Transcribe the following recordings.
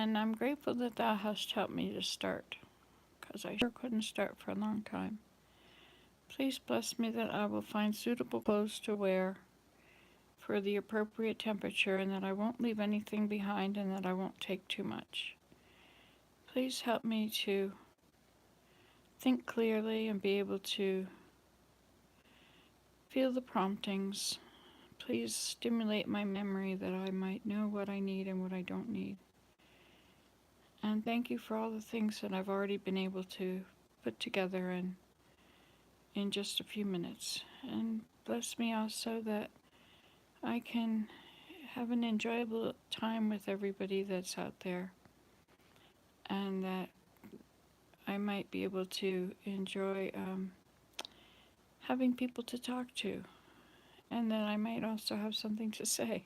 And I'm grateful that thou hast helped me to start, because I sure couldn't start for a long time. Please bless me that I will find suitable clothes to wear for the appropriate temperature, and that I won't leave anything behind, and that I won't take too much. Please help me to think clearly and be able to feel the promptings. Please stimulate my memory that I might know what I need and what I don't need. And thank you for all the things that I've already been able to put together in just a few minutes. And bless me also that I can have an enjoyable time with everybody that's out there, and that I might be able to enjoy having people to talk to, and that I might also have something to say.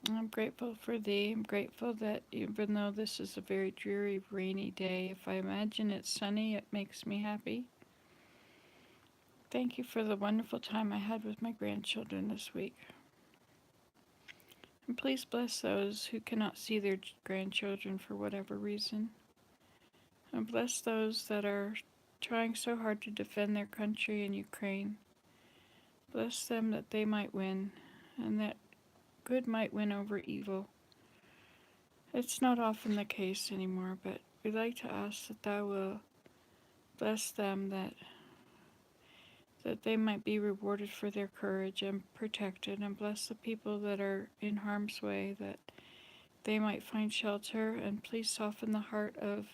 I'm grateful for thee. I'm grateful that even though this is a very dreary, rainy day, if I imagine it's sunny, it makes me happy. Thank you for the wonderful time I had with my grandchildren this week. And please bless those who cannot see their grandchildren for whatever reason. And bless those that are trying so hard to defend their country in Ukraine. Bless them that they might win, and that good might win over evil. It's not often the case anymore, but we'd like to ask that thou will bless them, that they might be rewarded for their courage and protected, and bless the people that are in harm's way, that they might find shelter, and please soften the heart of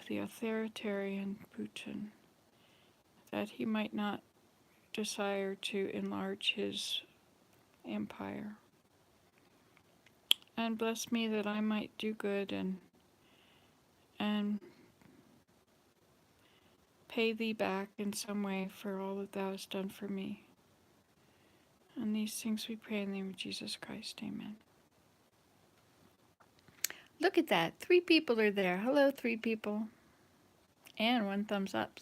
the authoritarian Putin, that he might not desire to enlarge his empire. And bless me that I might do good and pay thee back in some way for all that thou hast done for me. And these things we pray in the name of Jesus Christ. Amen. Look at that. 3 people are there. Hello, 3 people. And 1 thumbs up.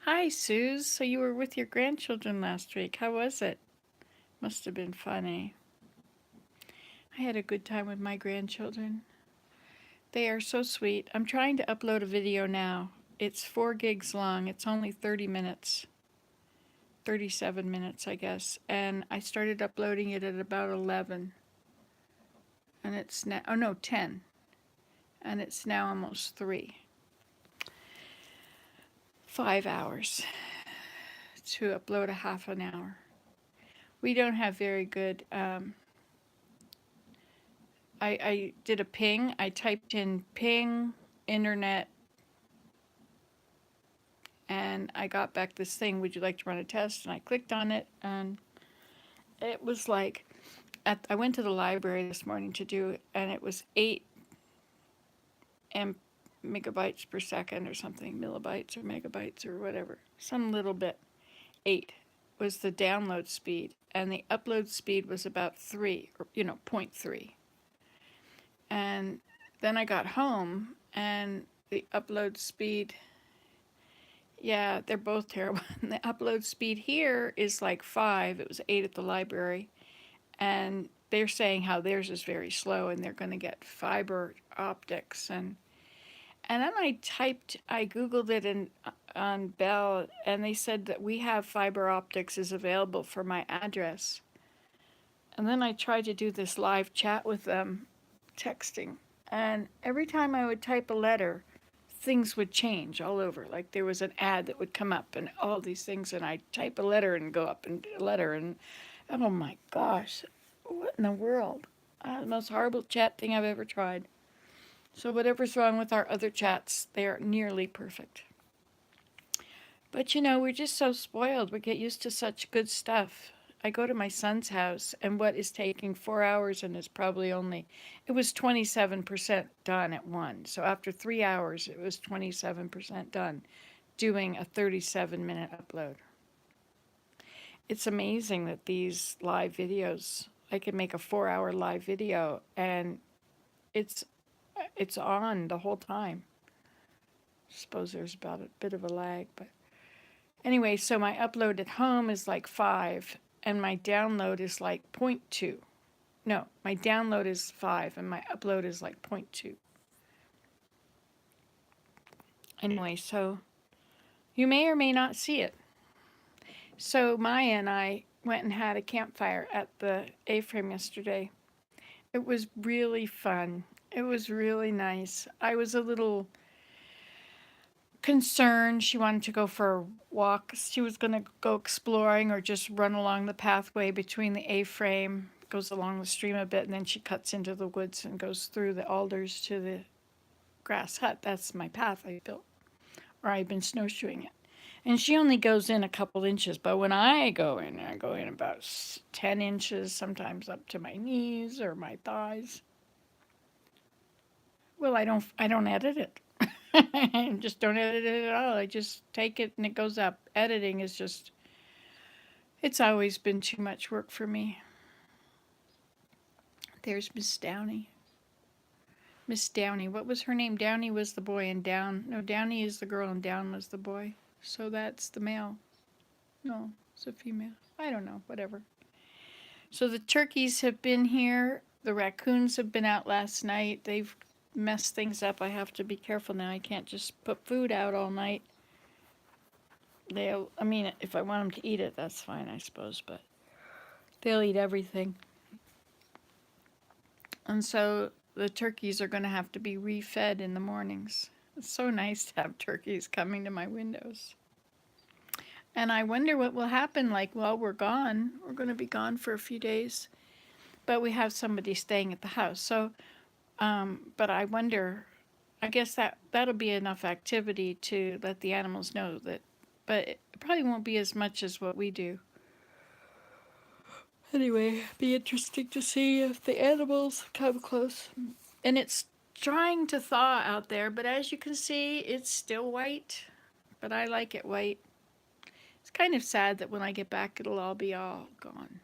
Hi, Suze. So you were with your grandchildren last week. How was it? Must have been funny. I had a good time with my grandchildren. They are so sweet. I'm trying to upload a video now. It's 4 gigs long. It's only 30 minutes. 37 minutes, I guess. And I started uploading it at about 11. And it's now, 10. And it's now almost 3. 5 hours to upload a half an hour. We don't have very good, I did a ping. I typed in ping, internet, and I got back this thing, would you like to run a test? And I clicked on it, and it was like, I went to the library this morning to do it, and it was 8 megabytes per second or something, millibytes or megabytes or whatever, some little bit. 8 was the download speed, and the upload speed was about 3, or, 0.3. And then I got home, and the upload speed, yeah, they're both terrible. And the upload speed here is like 5. It was 8 at the library. And they're saying how theirs is very slow, and they're going to get fiber optics. And then I Googled it on Bell, and they said that we have fiber optics is available for my address. And then I tried to do this live chat with them, texting. And every time I would type a letter, things would change all over. Like there was an ad that would come up and all these things, and I'd type a letter and go up and a letter, and oh my gosh, what in the world? The most horrible chat thing I've ever tried. So whatever's wrong with our other chats, they are nearly perfect. But we're just so spoiled. We get used to such good stuff. I go to my son's house, and what is taking 4 hours and is probably it was 27% done at 1. So after 3 hours, it was 27% done, doing a 37-minute upload. It's amazing that these live videos, I can make a 4-hour live video, and it's on the whole time. I suppose there's about a bit of a lag, but anyway, so my upload at home is like 5, and my download is like 0.2. No, my download is 5 and my upload is like 0.2. Anyway, so you may or may not see it. So Maya and I went and had a campfire at the A-frame yesterday. It was really fun. It was really nice. I was a little concerned. She wanted to go for a walk. She was going to go exploring or just run along the pathway between the A-frame, goes along the stream a bit, and then she cuts into the woods and goes through the alders to the grass hut. That's my path I built, or I've been snowshoeing it. And she only goes in a couple inches, but when I go in about 10 inches, sometimes up to my knees or my thighs. Well, I don't edit it. I just don't edit it at all. I just take it and it goes up. Editing is just, it's always been too much work for me. There's Miss Downey. Miss Downey. What was her name? Downey was the boy and Down. No, Downey is the girl and Down was the boy. So that's the male. No, it's a female. I don't know. Whatever. So the turkeys have been here. The raccoons have been out last night. They've messed things up. I have to be careful now. I can't just put food out all night. I mean, if I want them to eat it, that's fine, I suppose, but they'll eat everything. And so the turkeys are going to have to be refed in the mornings. It's so nice to have turkeys coming to my windows. And I wonder what will happen, like, while we're gone. We're going to be gone for a few days, but we have somebody staying at the house. So, but I wonder, I guess that'll be enough activity to let the animals know that, but it probably won't be as much as what we do. Anyway, be interesting to see if the animals come close. And it's trying to thaw out there, but as you can see, it's still white. But I like it white. It's kind of sad that when I get back, it'll all be all gone.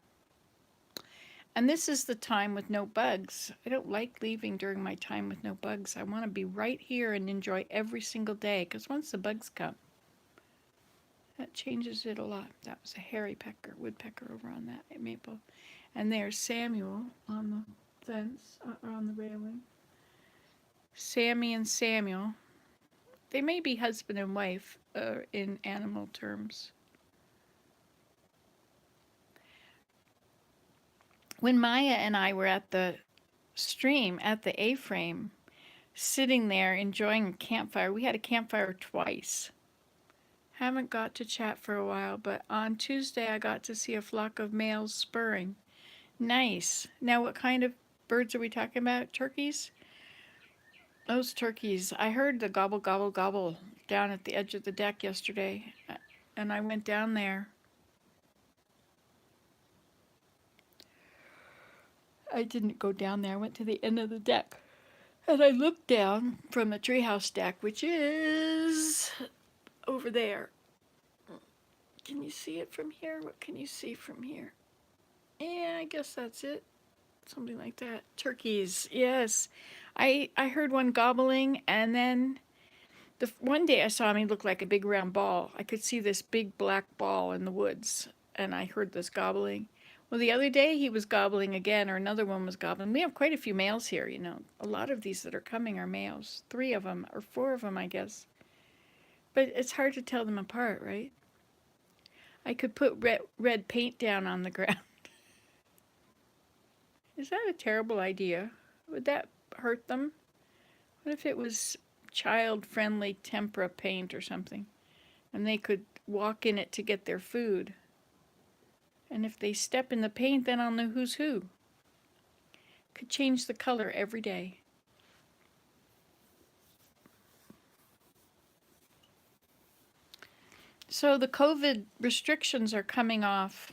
And this is the time with no bugs. I don't like leaving during my time with no bugs. I want to be right here and enjoy every single day, because once the bugs come, that changes it a lot. That was a hairy woodpecker over on that maple. And there's Samuel on the fence, or on the railing. Sammy and Samuel. They may be husband and wife in animal terms. When Maya and I were at the stream, at the A-frame, sitting there enjoying a campfire, we had a campfire twice. Haven't got to chat for a while, but on Tuesday I got to see a flock of males spurring. Nice. Now what kind of birds are we talking about? Turkeys? Those turkeys. I heard the gobble, gobble, gobble down at the edge of the deck yesterday, and I went down there. I didn't go down there. I went to the end of the deck. And I looked down from the treehouse deck, which is over there. Can you see it from here? What can you see from here? Yeah, I guess that's it. Something like that. Turkeys, yes. I heard one gobbling, and then the one day I saw him, he looked like a big round ball. I could see this big black ball in the woods, and I heard this gobbling. Well, the other day he was gobbling again, or another one was gobbling. We have quite a few males here, you know. A lot of these that are coming are males. 3 of them, or 4 of them, I guess. But it's hard to tell them apart, right? I could put red paint down on the ground. Is that a terrible idea? Would that hurt them? What if it was child-friendly tempera paint or something, and they could walk in it to get their food? And if they step in the paint, then I'll know who's who. Could change the color every day. So the COVID restrictions are coming off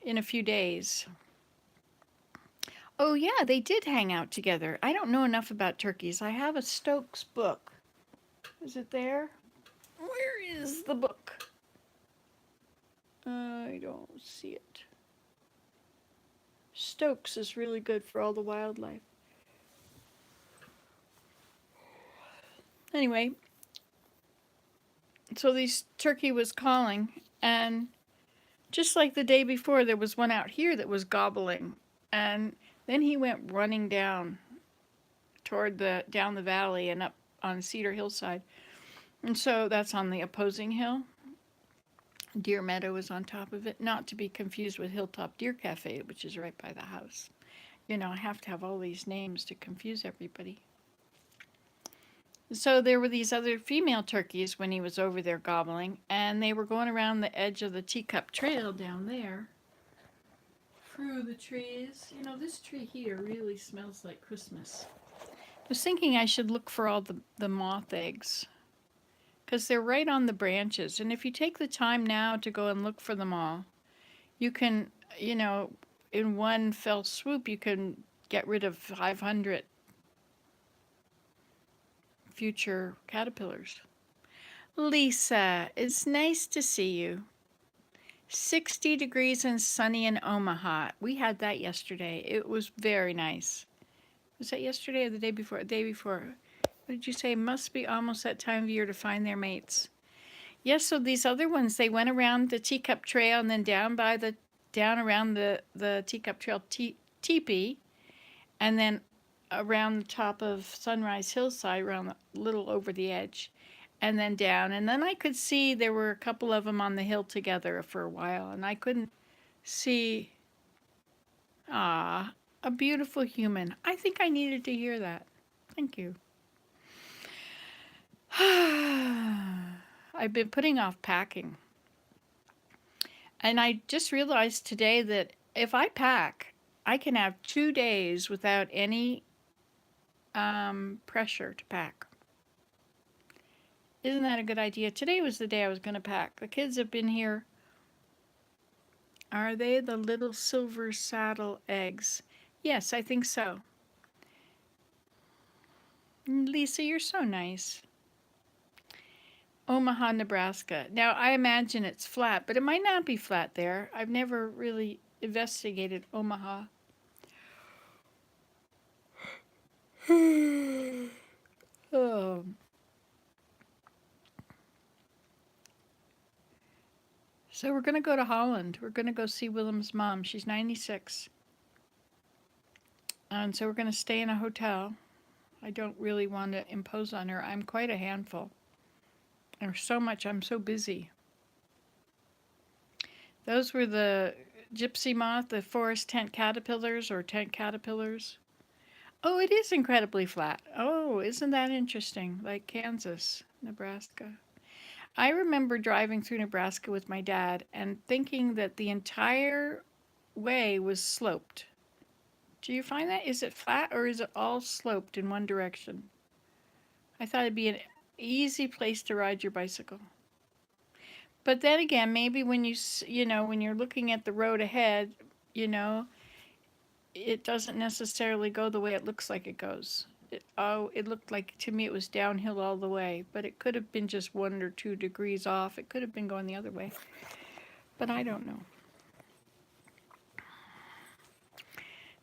in a few days. Oh yeah, they did hang out together. I don't know enough about turkeys. I have a Stokes book. Is it there? Where is the book? I don't see it. Stokes is really good for all the wildlife. Anyway, so this turkey was calling, and just like the day before, there was one out here that was gobbling, And then he went running down down the valley and up on Cedar Hillside. And so that's on the opposing hill. Deer Meadow is on top of it, not to be confused with Hilltop Deer Cafe, which is right by the house. You know, I have to have all these names to confuse everybody. So there were these other female turkeys when he was over there gobbling, and they were going around the edge of the Teacup Trail down there through the trees. You know, this tree here really smells like Christmas. I was thinking I should look for all the moth eggs because they're right on the branches. And if you take the time now to go and look for them all, you can, you know, in one fell swoop, you can get rid of 500 future caterpillars. Lisa, it's nice to see you. 60 degrees and sunny in Omaha. We had that yesterday. It was very nice. Was that yesterday or the day before? The day before. What did you say? Must be almost that time of year to find their mates. Yes, so these other ones, they went around the Teacup Trail and then down around the Teacup Trail teepee, and then around the top of Sunrise Hillside, around a little over the edge, and then down. And then I could see there were a couple of them on the hill together for a while, and I couldn't see. Ah, a beautiful human. I think I needed to hear that. Thank you. I've been putting off packing. And I just realized today that if I pack, I can have 2 days without any pressure to pack. Isn't that a good idea? Today was the day I was going to pack. The kids have been here. Are they the little silver saddle eggs? Yes, I think so. Lisa, you're so nice. Omaha, Nebraska. Now, I imagine it's flat, but it might not be flat there. I've never really investigated Omaha. Oh. So we're going to go to Holland. We're going to go see Willem's mom. She's 96. And so we're going to stay in a hotel. I don't really want to impose on her. I'm quite a handful. There's so much. I'm so busy. Those were the gypsy moth, the forest tent caterpillars or tent caterpillars. Oh, it is incredibly flat. Oh, isn't that interesting? Like Kansas, Nebraska. I remember driving through Nebraska with my dad and thinking that the entire way was sloped. Do you find that? Is it flat or is it all sloped in one direction? I thought it'd be an easy place to ride your bicycle. But then again, maybe when when you're looking at the road ahead, you know, it doesn't necessarily go the way it looks like it goes. It looked like to me it was downhill all the way, but it could have been just 1 or 2 degrees off. It could have been going the other way, but I don't know.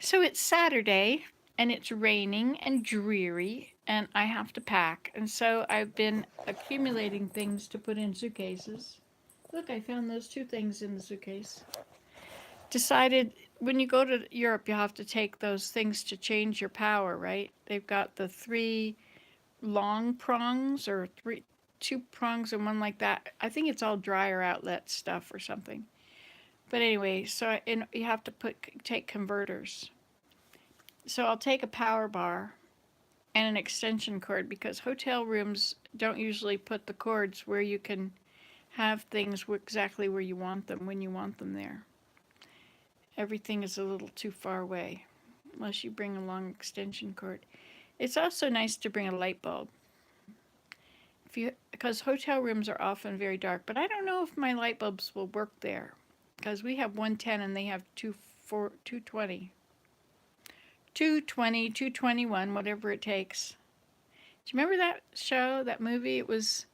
So it's Saturday, and it's raining and dreary, and I have to pack. And so I've been accumulating things to put in suitcases. Look, I found those 2 things in the suitcase. Decided when you go to Europe, you have to take those things to change your power, right? They've got the 3 long prongs or 2 prongs and one like that. I think it's all dryer outlet stuff or something. But anyway, so you have to take converters. So I'll take a power bar and an extension cord because hotel rooms don't usually put the cords where you can have things exactly where you want them when you want them there. Everything is a little too far away unless you bring a long extension cord. It's also nice to bring a light bulb. Because hotel rooms are often very dark, but I don't know if my light bulbs will work there because we have 110 and they have 220. 220, 221, whatever it takes. Do you remember that show, that movie? It was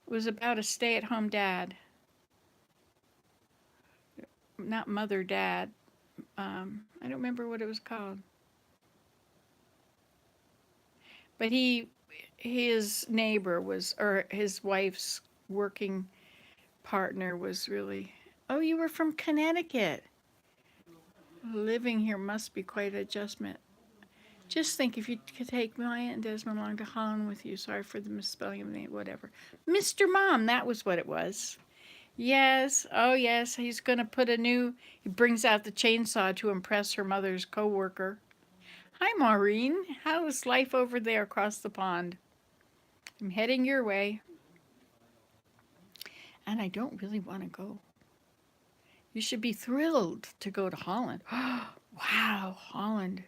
about a stay-at-home dad. Not mother, dad. I don't remember what it was called. But his neighbor was, or his wife's working partner was really, oh, you were from Connecticut. Living here must be quite an adjustment. Just think if you could take Maya and Desmond along to Holland with you. Sorry for the misspelling of the name, whatever. Mr. Mom, that was what it was. Yes, oh yes, he's going to put a new. He brings out the chainsaw to impress her mother's co-worker. Hi, Maureen. How's life over there across the pond? I'm heading your way. And I don't really want to go. You should be thrilled to go to Holland. Wow, Holland.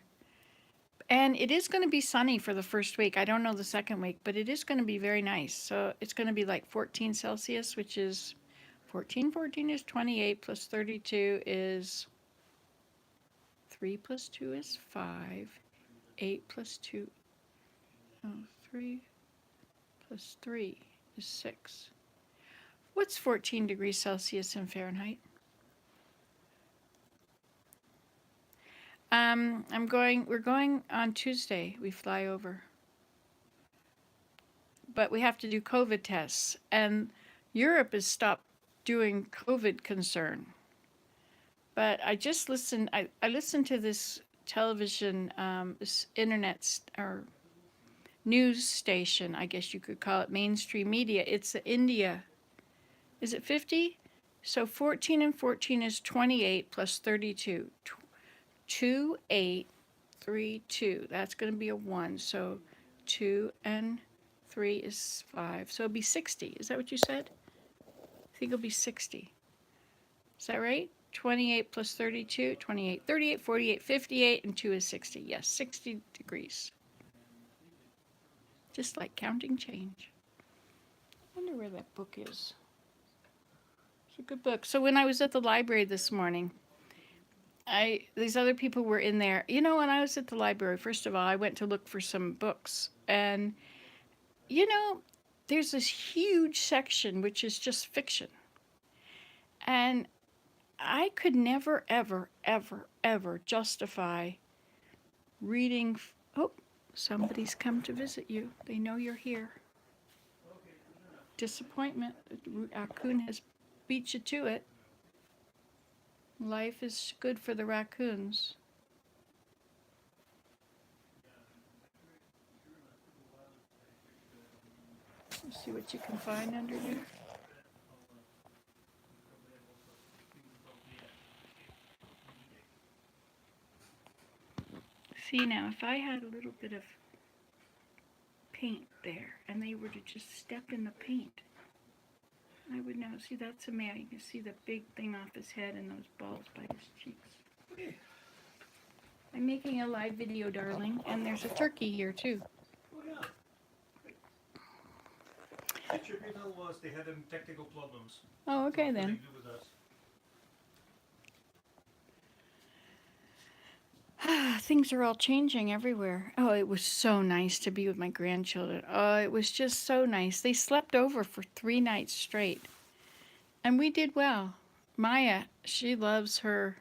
And it is going to be sunny for the first week. I don't know the second week, but it is going to be very nice. So it's going to be like 14 Celsius, which is 14 is 28 plus 32 is 3 plus 2 is 5. 8 plus 2, oh, 3 plus 3 is 6. What's 14 degrees Celsius in Fahrenheit? We're going on Tuesday. We fly over. But we have to do COVID tests. And Europe has stopped doing COVID concern. But I just listened, I listened to this television, this internet or news station, I guess you could call it mainstream media. It's India. Is it 50? So 14 and 14 is 28 plus 32. 2, 8, 3, 2. That's going to be a 1. So 2 and 3 is 5. So it'll be 60. Is that what you said? I think it'll be 60. Is that right? 28 plus 32, 28, 38, 48, 58, and 2 is 60. Yes, 60 degrees. Just like counting change. I wonder where that book is. It's a good book. So when I was at the library this morning, these other people were in there. You know, when I was at the library, first of all, I went to look for some books. And, you know, there's this huge section which is just fiction. And I could never, ever, ever, ever justify reading. Oh, somebody's come to visit you. They know you're here. Disappointment. The raccoon has beat you to it. Life is good for the raccoons. Let's see what you can find under here. See now, if I had a little bit of paint there and they were to just step in the paint, I would know. See, that's a man. You can see the big thing off his head and those balls by his cheeks. I'm making a live video, darling, and there's a turkey here too. Oh yeah. The tribunal was they had them technical problems. Oh, okay then. Nothing to do with us. Things are all changing everywhere. Oh, it was so nice to be with my grandchildren. Oh, it was just so nice. They slept over for 3 nights straight. And we did well. Maya, she loves her.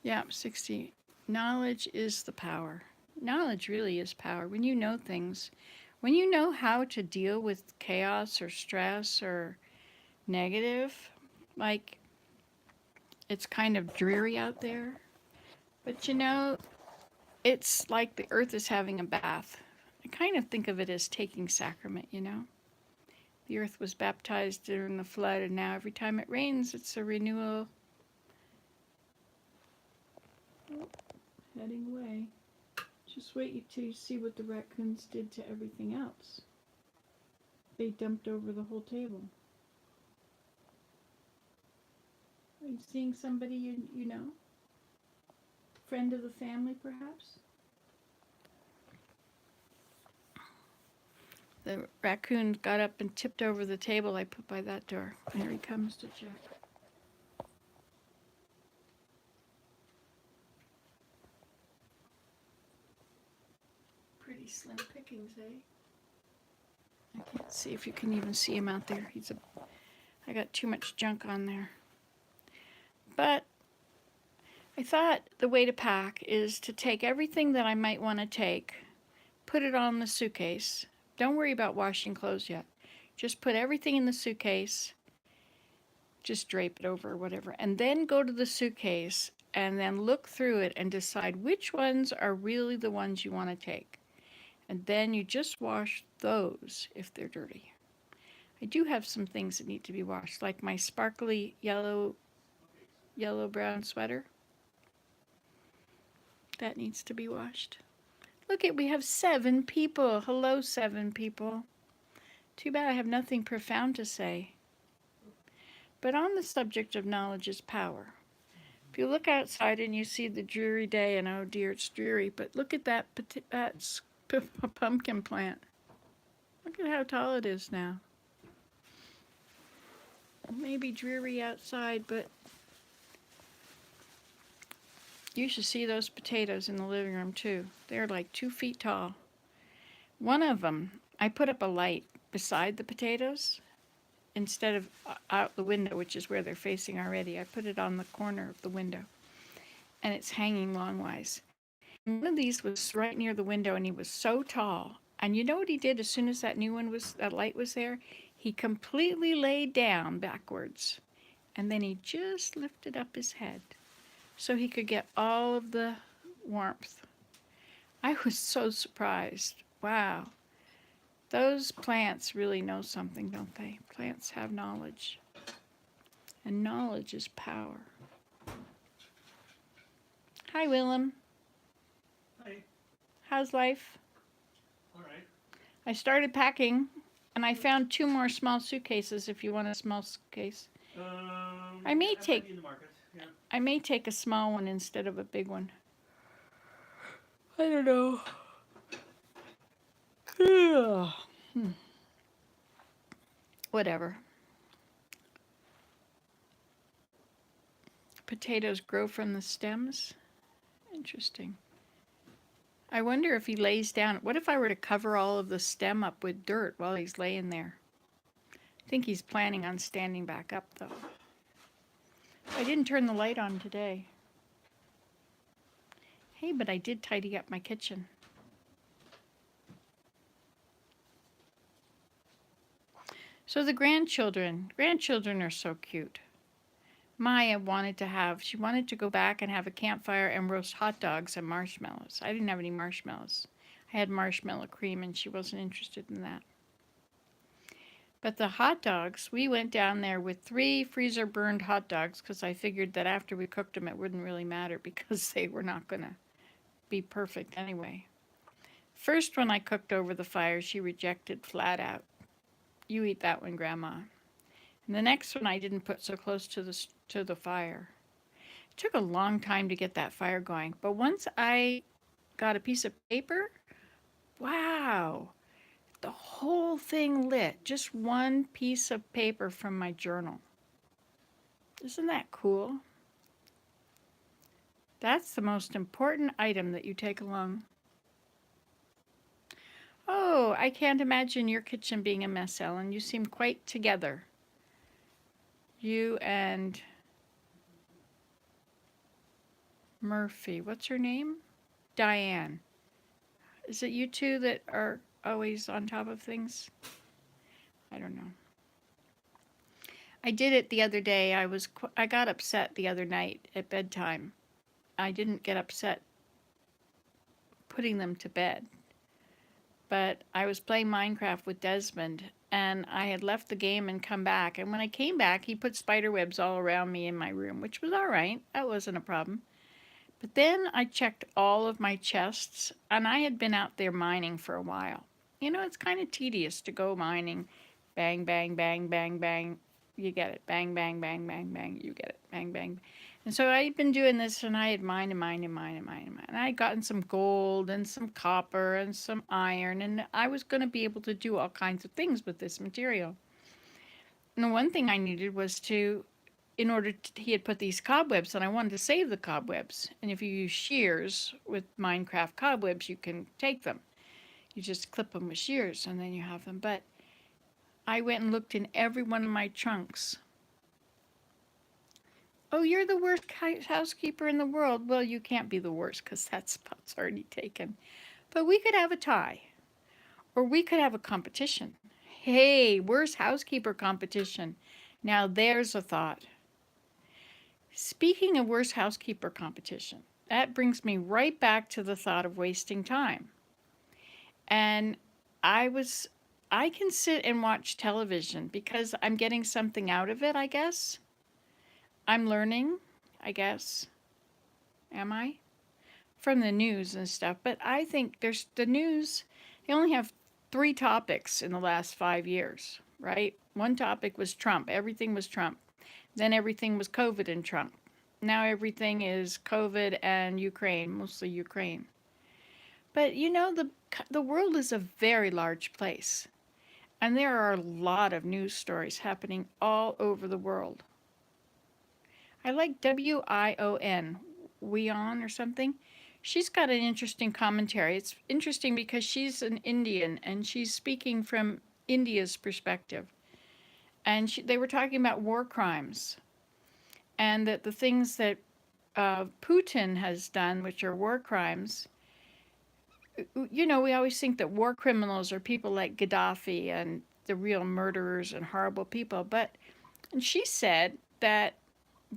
Yeah, 60. Knowledge is the power. Knowledge really is power. When you know things, when you know how to deal with chaos or stress or negative, like it's kind of dreary out there. But you know, it's like the earth is having a bath. I kind of think of it as taking sacrament, you know. The earth was baptized during the flood, and now every time it rains, it's a renewal. Oh, heading away. Just wait till you see what the raccoons did to everything else. They dumped over the whole table. Are you seeing somebody you know? Friend of the family, perhaps? The raccoon got up and tipped over the table I put by that door. There he comes to check. Pretty slim pickings, eh? I can't see if you can even see him out there. I got too much junk on there. But I thought the way to pack is to take everything that I might want to take, put it on the suitcase. Don't worry about washing clothes yet. Just put everything in the suitcase, just drape it over or whatever, and then go to the suitcase and then look through it and decide which ones are really the ones you want to take. And then you just wash those if they're dirty. I do have some things that need to be washed, like my sparkly yellow-brown sweater. That needs to be washed. Look at, we have 7 people. Hello, 7 people. Too bad I have nothing profound to say. But on the subject of knowledge is power. If you look outside and you see the dreary day, and oh dear, it's dreary, but look at that pumpkin plant. Look at how tall it is now. It may be dreary outside, but you should see those potatoes in the living room too. They're like 2 feet tall. One of them, I put up a light beside the potatoes instead of out the window, which is where they're facing already. I put it on the corner of the window, and it's hanging longwise. One of these was right near the window, and he was so tall. And you know what he did as soon as that light was there? He completely laid down backwards, and then he just lifted up his head so he could get all of the warmth. I was so surprised. Wow. Those plants really know something, don't they? Plants have knowledge. And knowledge is power. Hi, Willem. Hi. How's life? All right. I started packing, and I found 2 more small suitcases if you want a small suitcase. I may might take- be in the market. Yeah. I may take a small one instead of a big one. I don't know. Whatever. Potatoes grow from the stems? Interesting. I wonder if he lays down. What if I were to cover all of the stem up with dirt while he's laying there? I think he's planning on standing back up, though. I didn't turn the light on today. Hey, but I did tidy up my kitchen. So the grandchildren are so cute. Maya she wanted to go back and have a campfire and roast hot dogs and marshmallows. I didn't have any marshmallows. I had marshmallow cream, and she wasn't interested in that. But the hot dogs, we went down there with 3 freezer burned hot dogs because I figured that after we cooked them, it wouldn't really matter because they were not going to be perfect anyway. First one I cooked over the fire, she rejected flat out. You eat that one, Grandma. And the next one I didn't put so close to the fire. It took a long time to get that fire going, but once I got a piece of paper, wow, the whole thing lit. Just one piece of paper from my journal. Isn't that cool? That's the most important item that you take along. Oh, I can't imagine your kitchen being a mess, Ellen. You seem quite together. You and Murphy. What's her name? Diane. Is it you two that are always on top of things? I don't know. I did it the other day. I got upset the other night at bedtime. I didn't get upset putting them to bed. But I was playing Minecraft with Desmond, and I had left the game and come back. And when I came back, he put spider webs all around me in my room, which was all right. That wasn't a problem. But then I checked all of my chests, and I had been out there mining for a while. You know, it's kind of tedious to go mining. Bang, bang, bang, bang, bang. You get it. Bang, bang, bang, bang, bang. You get it. Bang, bang. And so I had been doing this, and I had mined and mined and mined and mined and mined. And I had gotten some gold and some copper and some iron, and I was going to be able to do all kinds of things with this material. And the one thing I needed was he had put these cobwebs, and I wanted to save the cobwebs. And if you use shears with Minecraft cobwebs, you can take them. You just clip them with shears, and then you have them. But I went and looked in every one of my trunks. Oh, you're the worst housekeeper in the world. Well, you can't be the worst because that spot's already taken. But we could have a tie. Or we could have a competition. Hey, worst housekeeper competition. Now there's a thought. Speaking of worst housekeeper competition, that brings me right back to the thought of wasting time. And I was, I can sit and watch television because I'm getting something out of it, I guess. I'm learning, I guess. Am I? From the news and stuff. But I think there's the news, they only have three topics in the last 5 years, right? One topic was Trump. Everything was Trump. Then everything was COVID and Trump. Now everything is COVID and Ukraine, mostly Ukraine. But you know, the world is a very large place, and there are a lot of news stories happening all over the world. I like WION, Wion or something. She's got an interesting commentary. It's interesting because she's an Indian and she's speaking from India's perspective. And they were talking about war crimes and that the things that Putin has done, which are war crimes, you know, we always think that war criminals are people like Gaddafi and the real murderers and horrible people. But and she said that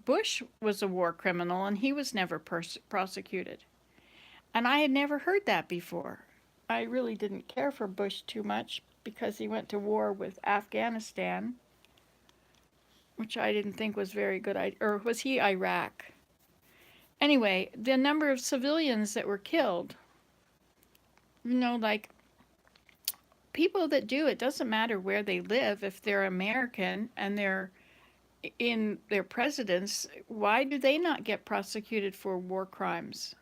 Bush was a war criminal and he was never prosecuted. And I had never heard that before. I really didn't care for Bush too much because he went to war with Afghanistan, which I didn't think was very good. Or was he Iraq? Anyway, the number of civilians that were killed, you know, like people that do it, doesn't matter where they live. If they're American and they're in their presidents, why do they not get prosecuted for war crimes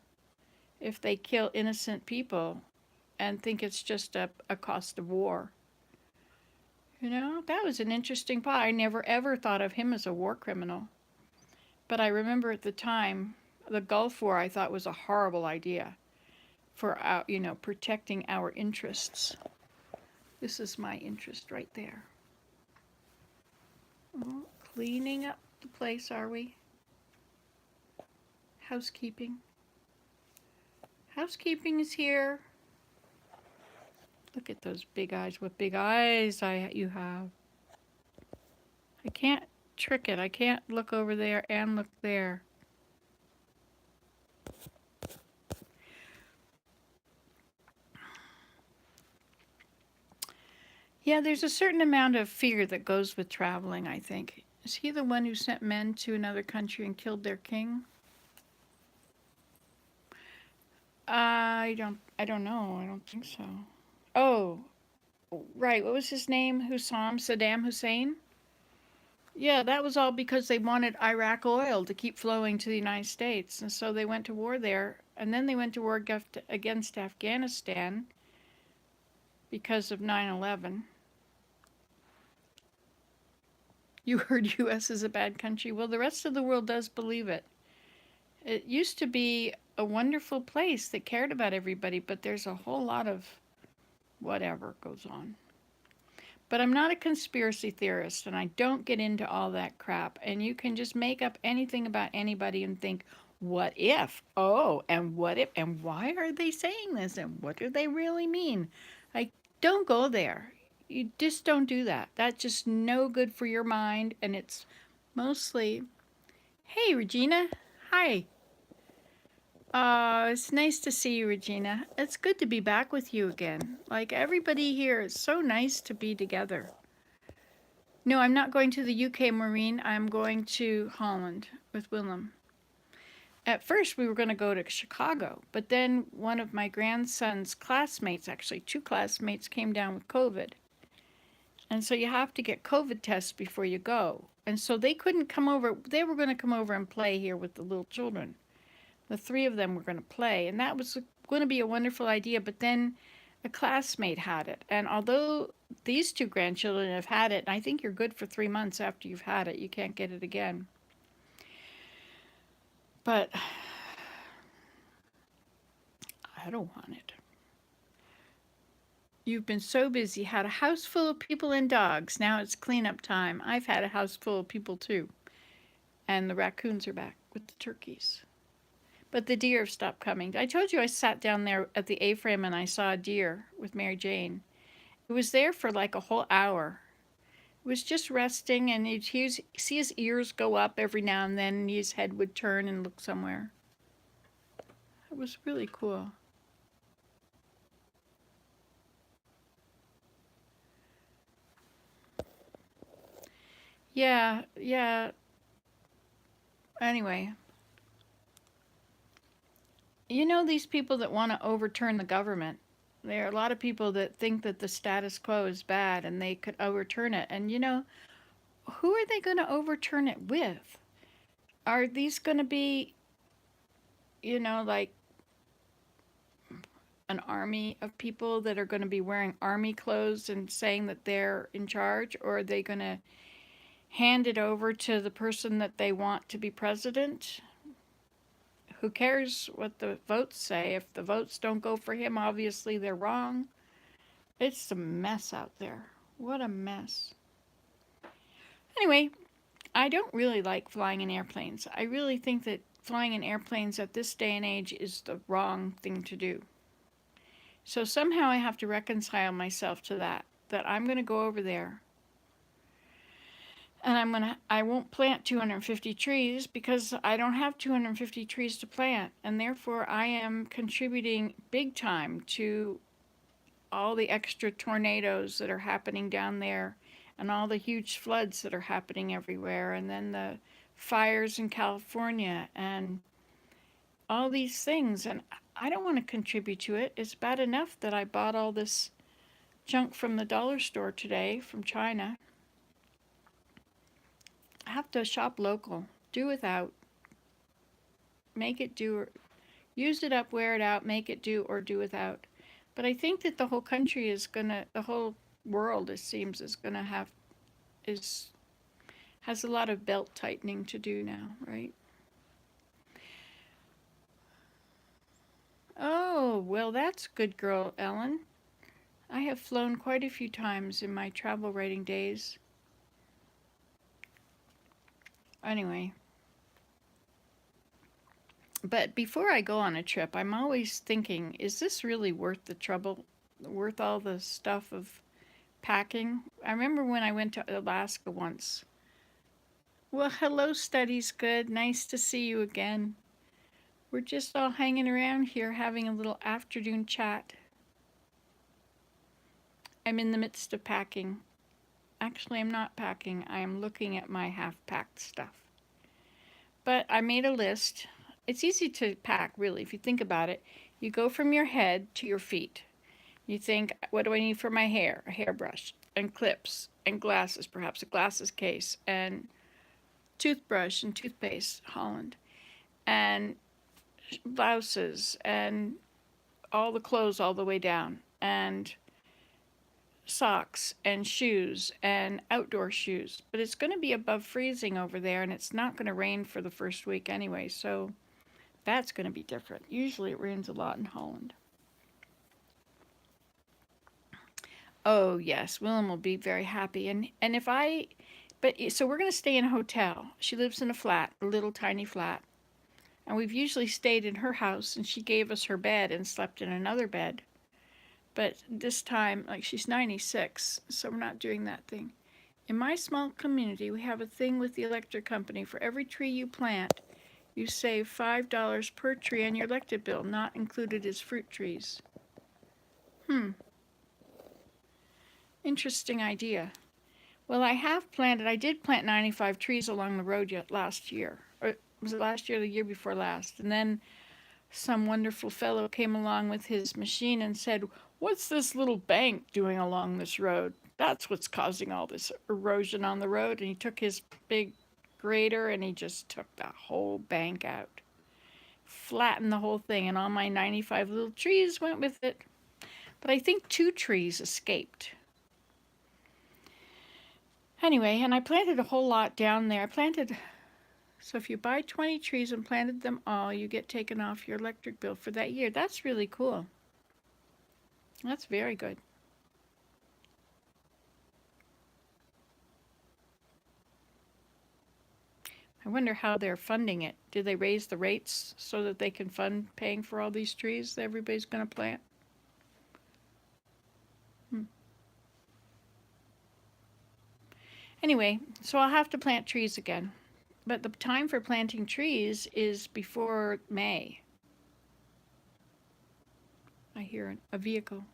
if they kill innocent people and think it's just a cost of war? You know, that was an interesting part. I never ever thought of him as a war criminal. But I remember at the time, the Gulf War I thought was a horrible idea for our, you know, protecting our interests. This is my interest right there. Oh, cleaning up the place, are we? Housekeeping. Housekeeping is here. Look at those big eyes. What big eyes you have. I can't trick it. I can't look over there and look there. Yeah, there's a certain amount of fear that goes with traveling, I think. Is he the one who sent men to another country and killed their king? I don't know. I don't think so. Oh, right. What was his name? Saddam Hussein? Yeah, that was all because they wanted Iraq oil to keep flowing to the United States. And so they went to war there. And then they went to war against Afghanistan because of 9/11. You heard US is a bad country. Well, the rest of the world does believe it. It used to be a wonderful place that cared about everybody, but there's a whole lot of whatever goes on. But I'm not a conspiracy theorist, and I don't get into all that crap. And you can just make up anything about anybody and think, what if? Oh, and what if? And why are they saying this? And what do they really mean? Like, don't go there. You just don't do that. That's just no good for your mind. And it's mostly, hey, Regina. Hi. It's nice to see you, Regina. It's good to be back with you again. Like everybody here, it's so nice to be together. No, I'm not going to the UK, Maureen. I'm going to Holland with Willem. At first, we were going to go to Chicago, but then one of my grandson's classmates, actually two classmates, came down with COVID. And so you have to get COVID tests before you go. And so they couldn't come over. They were going to come over and play here with the little children. The three of them were going to play, and that was going to be a wonderful idea, but then a classmate had it. And although these two grandchildren have had it, and I think you're good for 3 months after you've had it, you can't get it again. But I don't want it. You've been so busy, had a house full of people and dogs. Now it's cleanup time. I've had a house full of people too. And the raccoons are back with the turkeys. But the deer have stopped coming. I told you I sat down there at the A-frame and I saw a deer with Mary Jane. It was there for like a whole hour. was just resting, and see his ears go up every now and then, and his head would turn and look somewhere. It was really cool. Yeah, yeah. Anyway, you know, these people that want to overturn the government, there are a lot of people that think that the status quo is bad and they could overturn it. And you know, who are they going to overturn it with? Are these going to be, you know, like an army of people that are going to be wearing army clothes and saying that they're in charge? Or are they going to hand it over to the person that they want to be president? Who cares what the votes say? If the votes don't go for him, obviously they're wrong. It's a mess out there. What a mess. Anyway, I don't really like flying in airplanes. I really think that flying in airplanes at this day and age is the wrong thing to do. So somehow I have to reconcile myself to that I'm going to go over there and I won't plant 250 trees because I don't have 250 trees to plant, and therefore I am contributing big time to all the extra tornadoes that are happening down there and all the huge floods that are happening everywhere, and then the fires in California and all these things. And I don't want to contribute to it. It's bad enough that I bought all this junk from the dollar store today from China. I have to shop local, do without, make it do, or use it up, wear it out, make it do, or do without. But I think that the whole country is gonna, the whole world, it seems, is gonna have, is, has a lot of belt tightening to do now, right? Oh, well, that's good girl, Ellen. I have flown quite a few times in my travel writing days. Anyway, but before I go on a trip, I'm always thinking, is this really worth the trouble? Worth all the stuff of packing? I remember when I went to Alaska once. Well, hello, Study's Good. Nice to see you again. We're just all hanging around here having a little afternoon chat. I'm in the midst of packing. Actually, I'm not packing. I am looking at my half-packed stuff. But I made a list. It's easy to pack, really, if you think about it. You go from your head to your feet. You think, what do I need for my hair? A hairbrush, and clips, and glasses, perhaps a glasses case, and toothbrush and toothpaste, Holland, and blouses, and all the clothes all the way down, and socks and shoes and outdoor shoes. But it's going to be above freezing over there, and it's not going to rain for the first week anyway, so that's going to be different. Usually it rains a lot in Holland. Oh yes, Willem will be very happy. And if I, but so we're going to stay in a hotel. She lives in a flat, a little tiny flat. And we've usually stayed in her house, and she gave us her bed and slept in another bed. But this time, like, she's 96, so we're not doing that thing. In my small community, we have a thing with the electric company. For every tree you plant, you save $5 per tree on your electric bill. Not included is fruit trees. Interesting idea. Well, I did plant 95 trees along the road last year. Or was it last year or the year before last? And then some wonderful fellow came along with his machine and said, "What's this little bank doing along this road? That's what's causing all this erosion on the road." And he took his big grader and he just took the whole bank out, flattened the whole thing, and all my 95 little trees went with it. But I think 2 trees escaped. Anyway, and I planted a whole lot down there. So if you buy 20 trees and planted them all, you get taken off your electric bill for that year. That's really cool. That's very good. I wonder how they're funding it. Do they raise the rates so that they can fund paying for all these trees that everybody's going to plant? Anyway, so I'll have to plant trees again. But the time for planting trees is before May. I hear a vehicle.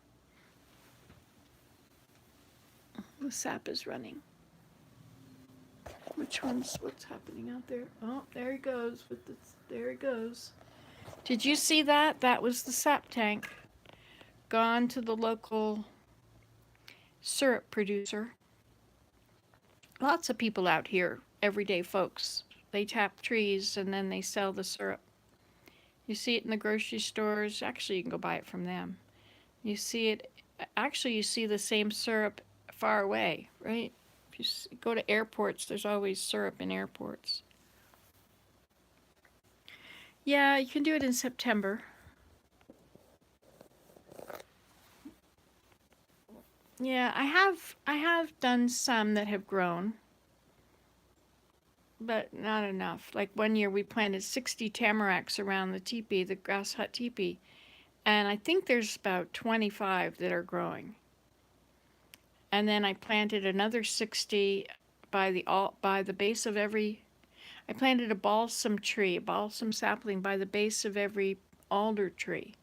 The sap is running. What's happening out there? Oh, there he goes with the, there he goes. Did you see that? That was the sap tank. Gone to the local syrup producer. Lots of people out here, everyday folks. They tap trees and then they sell the syrup. You see it in the grocery stores. Actually, you can go buy it from them. You see it, actually, you see the same syrup far away, right? If you go to airports, there's always syrup in airports. Yeah, you can do it in September. Yeah, I have done some that have grown, but not enough. Like one year we planted 60 tamaracks around the teepee, the grass hut teepee, and I think there's about 25 that are growing. And then I planted another 60 by the base of every. I planted a balsam tree, a balsam sapling by the base of every alder tree.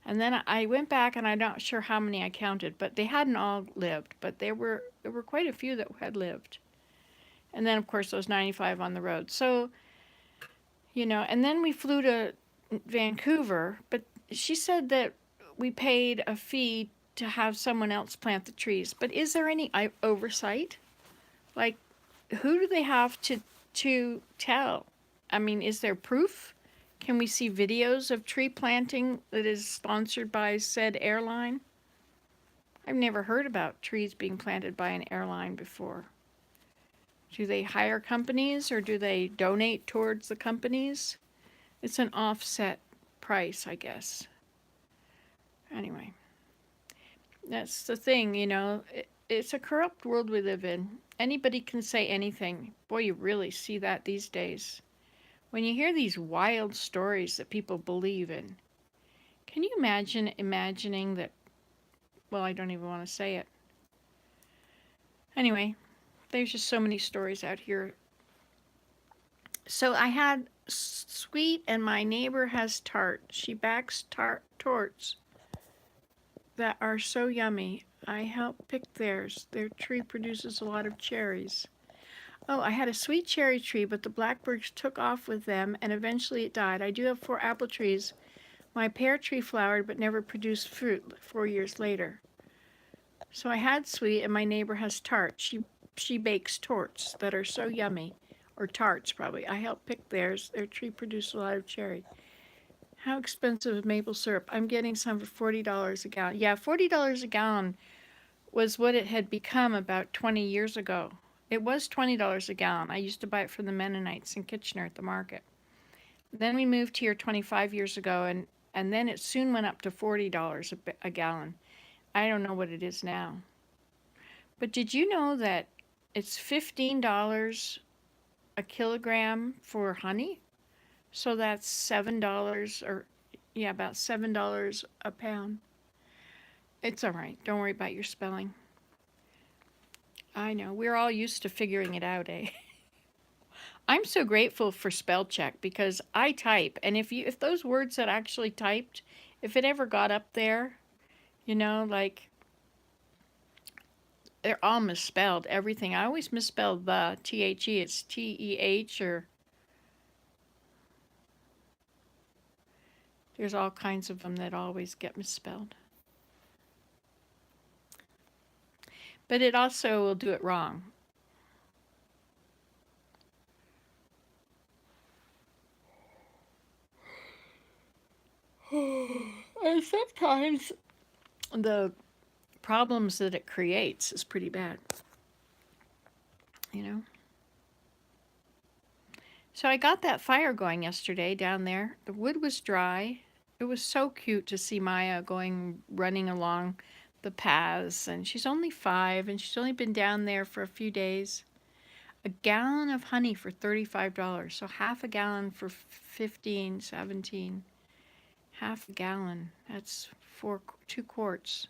And then I went back and I'm not sure how many I counted, but they hadn't all lived, but there were quite a few that had lived. And then of course those 95 on the road. So, and then we flew to Vancouver, but she said that we paid a fee to have someone else plant the trees. But is there any oversight? Like, who do they have to tell? I mean, is there proof? Can we see videos of tree planting that is sponsored by said airline? I've never heard about trees being planted by an airline before. Do they hire companies or do they donate towards the companies? It's an offset price, I guess. Anyway, that's the thing, it's a corrupt world we live in. Anybody can say anything. Boy, you really see that these days. When you hear these wild stories that people believe in, can you imagine imagining that? Well, I don't even want to say it. Anyway, there's just so many stories out here. So I had sweet and my neighbor has tart. She backs torts that are so yummy. I help pick theirs. Their tree produces a lot of cherries. Oh, I had a sweet cherry tree, but the blackbirds took off with them, and eventually it died. I do have 4 apple trees. My pear tree flowered, but never produced fruit 4 years later. So I had sweet, and my neighbor has tart. She bakes torts that are so yummy, or tarts probably. I help pick theirs. Their tree produced a lot of cherry. How expensive is maple syrup? I'm getting some for $40 a gallon. Yeah, $40 a gallon was what it had become about 20 years ago. It was $20 a gallon. I used to buy it from the Mennonites in Kitchener at the market. Then we moved here 25 years ago, and then it soon went up to $40 a gallon. I don't know what it is now. But did you know that it's $15 a kilogram for honey? So that's $7 about $7 a pound. It's all right. Don't worry about your spelling. I know. We're all used to figuring it out, eh? I'm so grateful for spell check because I type, and if those words that I actually typed, if it ever got up there, like they're all misspelled, everything. I always misspelled the T-H-E, it's T-E-H, or there's all kinds of them that always get misspelled. But it also will do it wrong. And sometimes the problems that it creates is pretty bad. So I got that fire going yesterday down there. The wood was dry. It was so cute to see Maya running along the paths, and she's only 5 and she's only been down there for a few days. A gallon of honey for $35. So half a gallon for 15, 17. Half a gallon. That's 2 quarts.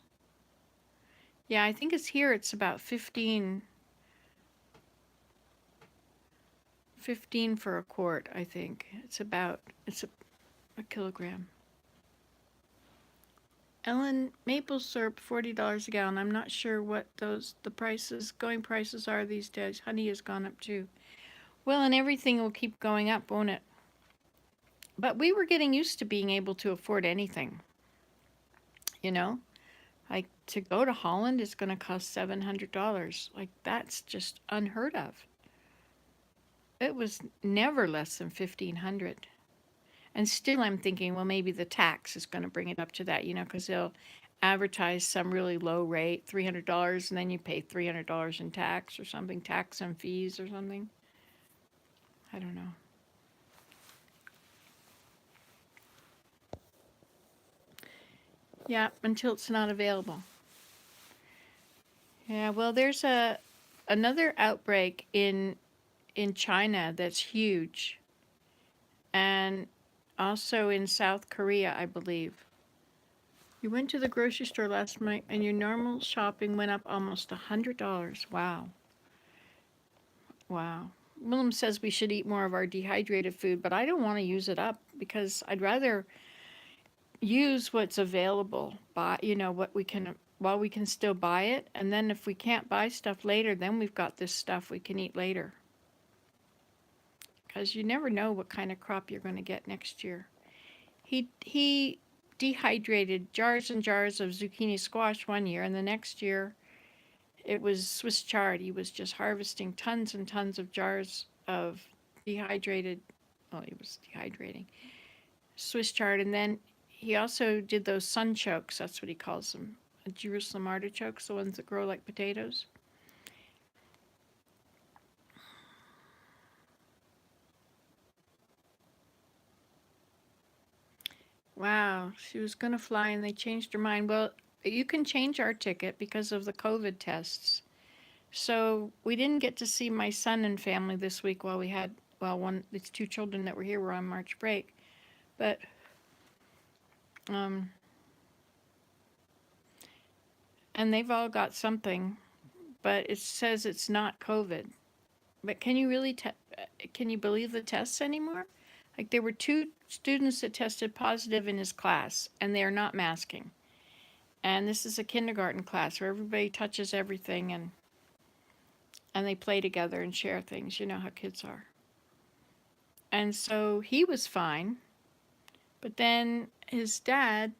Yeah, I think it's about 15 $1.15 for a quart, I think. It's a kilogram. Ellen, maple syrup, $40 a gallon. I'm not sure what the going prices are these days. Honey has gone up too. Well, and everything will keep going up, won't it? But we were getting used to being able to afford anything. You know, like to go to Holland is going to cost $700. Like that's just unheard of. It was never less than 1,500. And still I'm thinking, well, maybe the tax is going to bring it up to that, because they'll advertise some really low rate, $300, and then you pay $300 in tax or something, tax and fees or something. I don't know. Yeah, until it's not available. Yeah, well, there's another outbreak in China that's huge, and also in South Korea, I believe. You went to the grocery store last night and your normal shopping went up almost $100. Wow. Wow. Willem says we should eat more of our dehydrated food, but I don't want to use it up because I'd rather use what's available, what we can while we can still buy it, and then if we can't buy stuff later, then we've got this stuff we can eat later. Because you never know what kind of crop you're going to get next year. He dehydrated jars and jars of zucchini squash one year, and the next year it was Swiss chard. He was just harvesting tons and tons of jars of dehydrated, well, he was dehydrating Swiss chard, and then he also did those sunchokes, that's what he calls them, Jerusalem artichokes, the ones that grow like potatoes. Wow, she was going to fly and they changed her mind. Well, you can change our ticket because of the COVID tests. So we didn't get to see my son and family this week while these two children that were here were on March break. But and they've all got something, but it says it's not COVID. But can you really can you believe the tests anymore? Like there were 2 students that tested positive in his class, and they are not masking. And this is a kindergarten class where everybody touches everything and they play together and share things. You know how kids are. And so he was fine, but then his dad,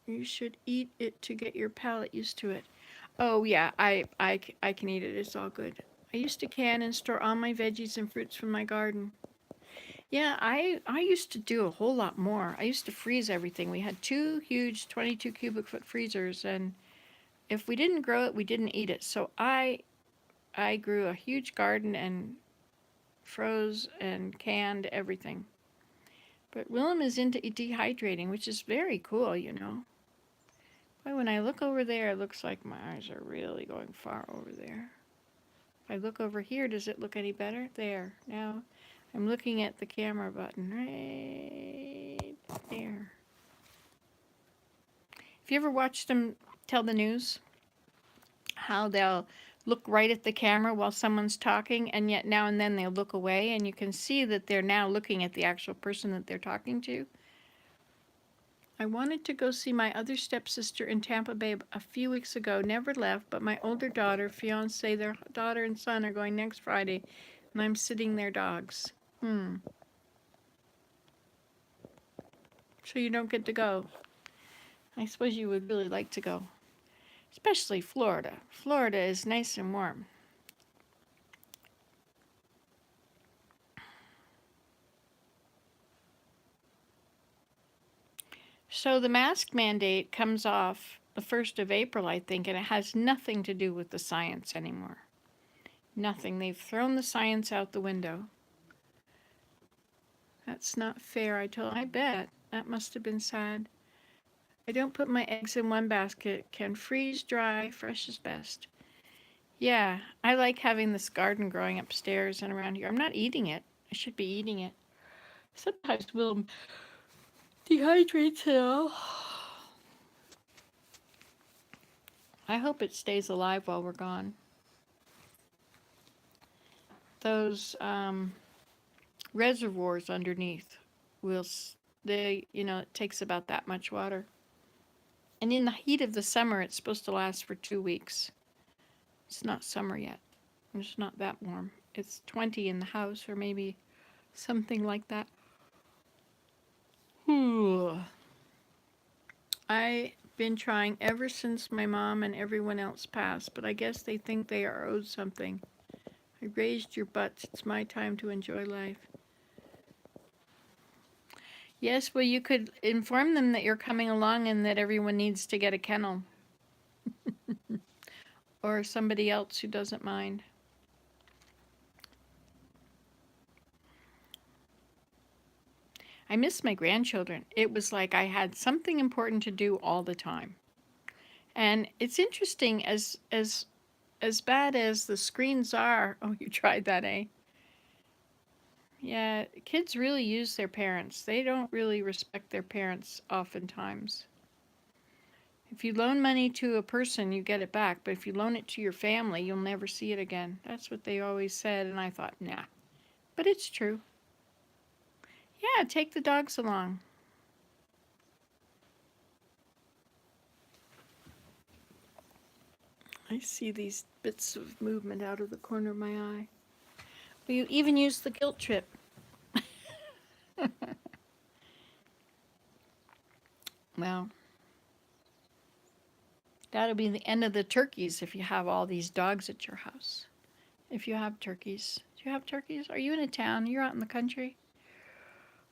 you should eat it to get your palate used to it. Oh yeah, I can eat it. It's all good. I used to can and store all my veggies and fruits from my garden. Yeah, I used to do a whole lot more. I used to freeze everything. We had 2 huge 22 cubic foot freezers, and if we didn't grow it, we didn't eat it. So I grew a huge garden and froze and canned everything. But Willem is into dehydrating, which is very cool, Boy, when I look over there, it looks like my eyes are really going far over there. If I look over here, does it look any better? There. Now I'm looking at the camera button right there. Have you ever watched them tell the news? How they'll look right at the camera while someone's talking, and yet now and then they'll look away, and you can see that they're now looking at the actual person that they're talking to. I wanted to go see my other stepsister in Tampa Bay a few weeks ago, never left, but my older daughter, fiance, their daughter and son are going next Friday, and I'm sitting their dogs. So you don't get to go. I suppose you would really like to go. Especially Florida. Florida is nice and warm. So the mask mandate comes off the 1st of April, I think, and it has nothing to do with the science anymore. Nothing. They've thrown the science out the window. That's not fair, I bet. That must have been sad. I don't put my eggs in one basket. Can freeze dry, fresh is best. Yeah, I like having this garden growing upstairs and around here. I'm not eating it. I should be eating it. Sometimes we'll dehydrate it all. I hope it stays alive while we're gone. those reservoirs underneath will, it takes about that much water. And in the heat of the summer, it's supposed to last for 2 weeks. It's not summer yet. It's not that warm. It's 20 in the house, or maybe something like that. I've been trying ever since my mom and everyone else passed, but I guess they think they are owed something. I raised your butts. It's my time to enjoy life. Yes, well, you could inform them that you're coming along and that everyone needs to get a kennel. Or somebody else who doesn't mind. I miss my grandchildren. It was like I had something important to do all the time. And it's interesting, as bad as the screens are. Oh, you tried that, eh? Yeah, kids really use their parents. They don't really respect their parents oftentimes. If you loan money to a person, you get it back. But if you loan it to your family, you'll never see it again. That's what they always said. And I thought, nah. But it's true. Yeah, take the dogs along. I see these bits of movement out of the corner of my eye. Well, you even use the guilt trip. Well, that'll be the end of the turkeys if you have all these dogs at your house. If you have turkeys. Do you have turkeys? Are you in a town? You're out in the country?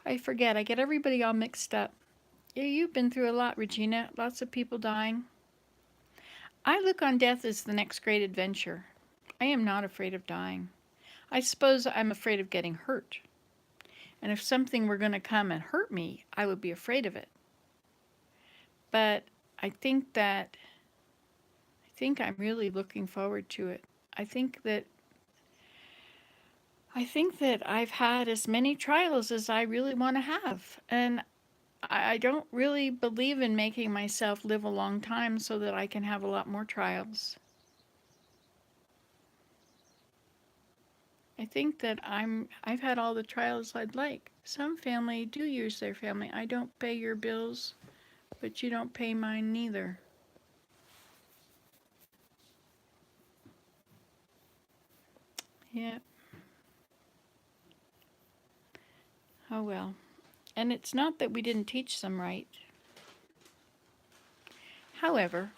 I forget. I get everybody all mixed up. Yeah, you've been through a lot, Regina. Lots of people dying. I look on death as the next great adventure. I am not afraid of dying. I suppose I'm afraid of getting hurt. And if something were going to come and hurt me, I would be afraid of it. But I think I'm really looking forward to it. I think that I've had as many trials as I really want to have. And I don't really believe in making myself live a long time so that I can have a lot more trials. I think that I've had all the trials I'd like. Some family do use their family. I don't pay your bills, but you don't pay mine neither. Yeah. Oh well. And it's not that we didn't teach them right. However,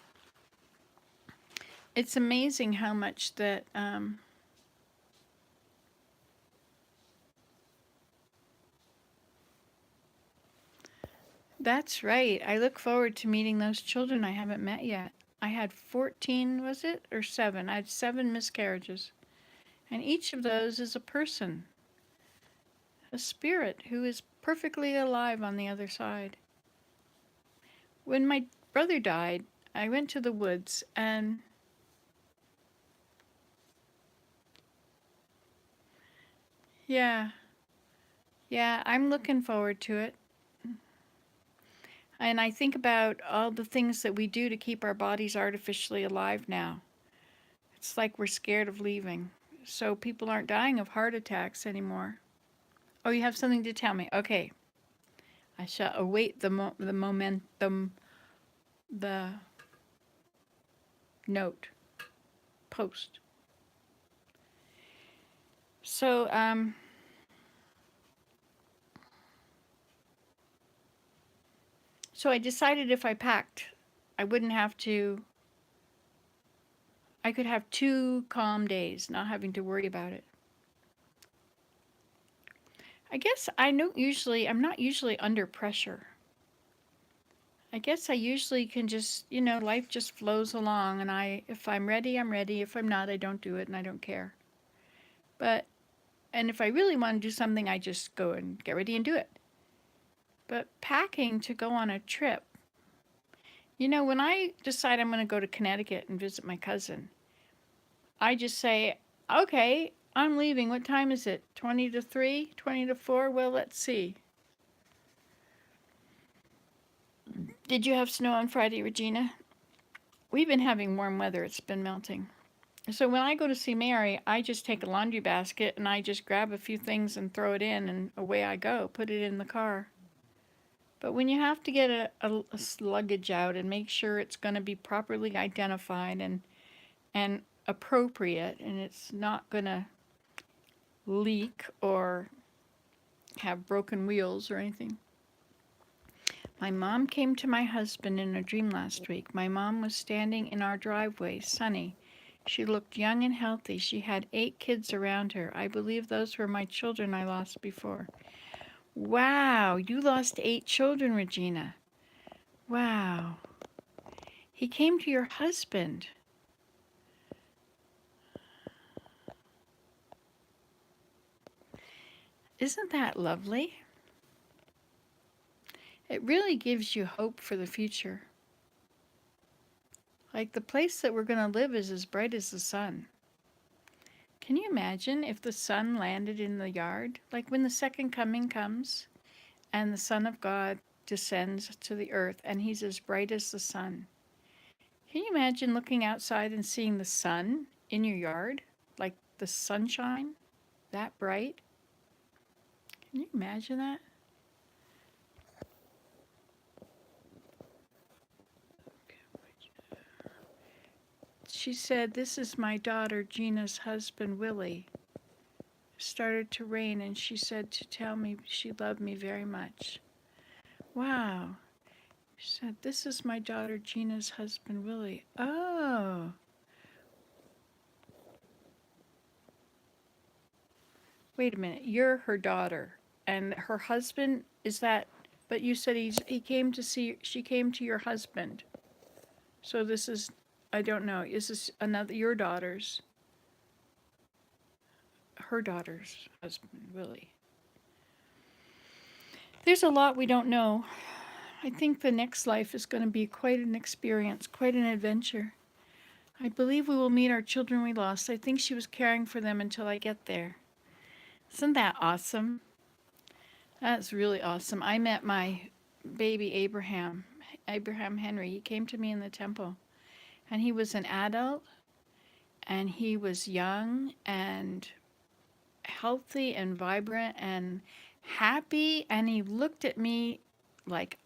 it's amazing how much that that's right. I look forward to meeting those children I haven't met yet. I had 14, was it? Or 7? I had 7 miscarriages. And each of those is a person, a spirit who is perfectly alive on the other side. When my brother died, I went to the woods and yeah, I'm looking forward to it. And I think about all the things that we do to keep our bodies artificially alive now. It's like we're scared of leaving. So people aren't dying of heart attacks anymore. Oh, you have something to tell me. Okay. I shall await the momentum, the note, post. So, I decided if I packed, I wouldn't have to, I could have 2 calm days, not having to worry about it. I guess I'm not usually under pressure. I guess I usually can just, life just flows along, and if I'm ready, I'm ready. If I'm not, I don't do it, and I don't care. And if I really want to do something, I just go and get ready and do it. But packing to go on a trip, when I decide I'm going to go to Connecticut and visit my cousin, I just say, okay, I'm leaving. What time is it? 20 to 3? 20 to 4? Well, let's see. Did you have snow on Friday, Regina? We've been having warm weather. It's been melting. So when I go to see Mary, I just take a laundry basket and I just grab a few things and throw it in, and away I go, put it in the car. But when you have to get a luggage out and make sure it's going to be properly identified and appropriate, and it's not going to leak or have broken wheels or anything. My mom came to my husband in a dream last week. My mom was standing in our driveway, sunny. She looked young and healthy. She had 8 kids around her. I believe those were my children I lost before. Wow, you lost 8 children, Regina. Wow. He came to your husband. Isn't that lovely? It really gives you hope for the future. Like, the place that we're going to live is as bright as the sun. Can you imagine if the sun landed in the yard? Like when the second coming comes and the Son of God descends to the earth and he's as bright as the sun. Can you imagine looking outside and seeing the sun in your yard? Like the sunshine? That bright? Can you imagine that? She said, "This is my daughter Gina's husband, Willie." It started to rain and she said to tell me she loved me very much. Wow. She said, "This is my daughter Gina's husband, Willie." Oh. Wait a minute. You're her daughter. And her husband is that, but you said he came to see, she came to your husband. So this is, I don't know, is this another, your daughter's, her daughter's husband, Willie? There's a lot we don't know. I think the next life is going to be quite an experience, quite an adventure. I believe we will meet our children we lost. I think she was caring for them until I get there. Isn't that awesome? That's really awesome. I met my baby Abraham Henry. He came to me in the temple, and he was an adult, and he was young and healthy and vibrant and happy, and he looked at me like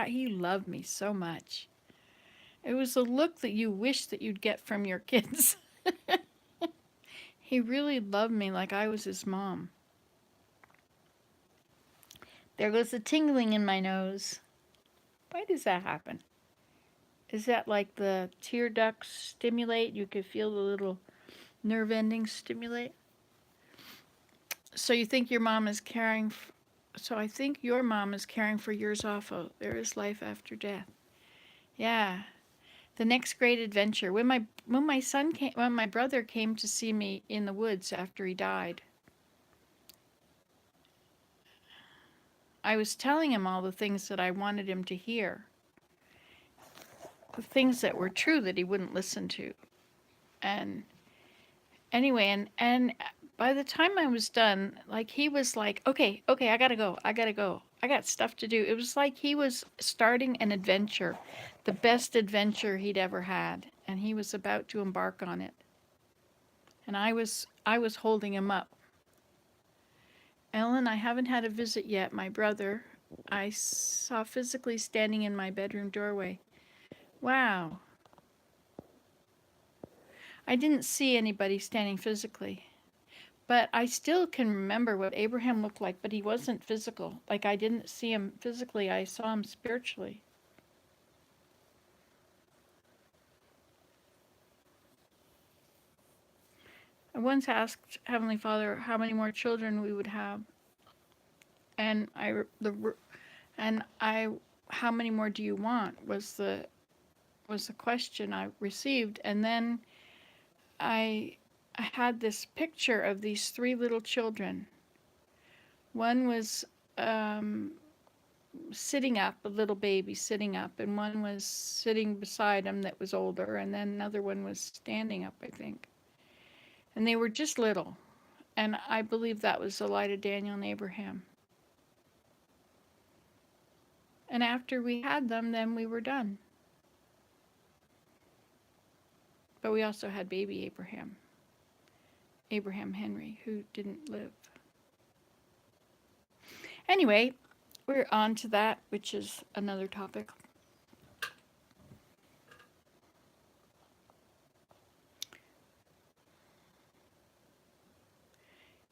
he loved me so much. It was a look that you wish that you'd get from your kids. He really loved me like I was his mom. There goes the tingling in my nose. Why does that happen? Is that like the tear ducts stimulate? You could feel the little nerve endings stimulate? So you think your mom is caring, so I think your mom is caring for yours also. There is life after death. Yeah. The next great adventure. When my brother came to see me in the woods after he died, I was telling him all the things that I wanted him to hear. The things that were true that he wouldn't listen to. And anyway, and by the time I was done, like he was like, okay, I gotta go. I got stuff to do. It was like he was starting an adventure, the best adventure he'd ever had, and he was about to embark on it. And I was holding him up. Ellen, I haven't had a visit yet. My brother, I saw physically standing in my bedroom doorway. Wow. I didn't see anybody standing physically. But I still can remember what Abraham looked like, but he wasn't physical. Like I didn't see him physically, I saw him spiritually. I once asked Heavenly Father how many more children we would have, and how many more do you want was the question I received, and then I had this picture of these 3 little children. One was sitting up, a little baby sitting up, and one was sitting beside him that was older, and then another one was standing up, I think. And they were just little, and I believe that was Elida, Daniel, and Abraham. And after we had them, then we were done. But we also had baby Abraham Henry, who didn't live. Anyway, we're on to that, which is another topic.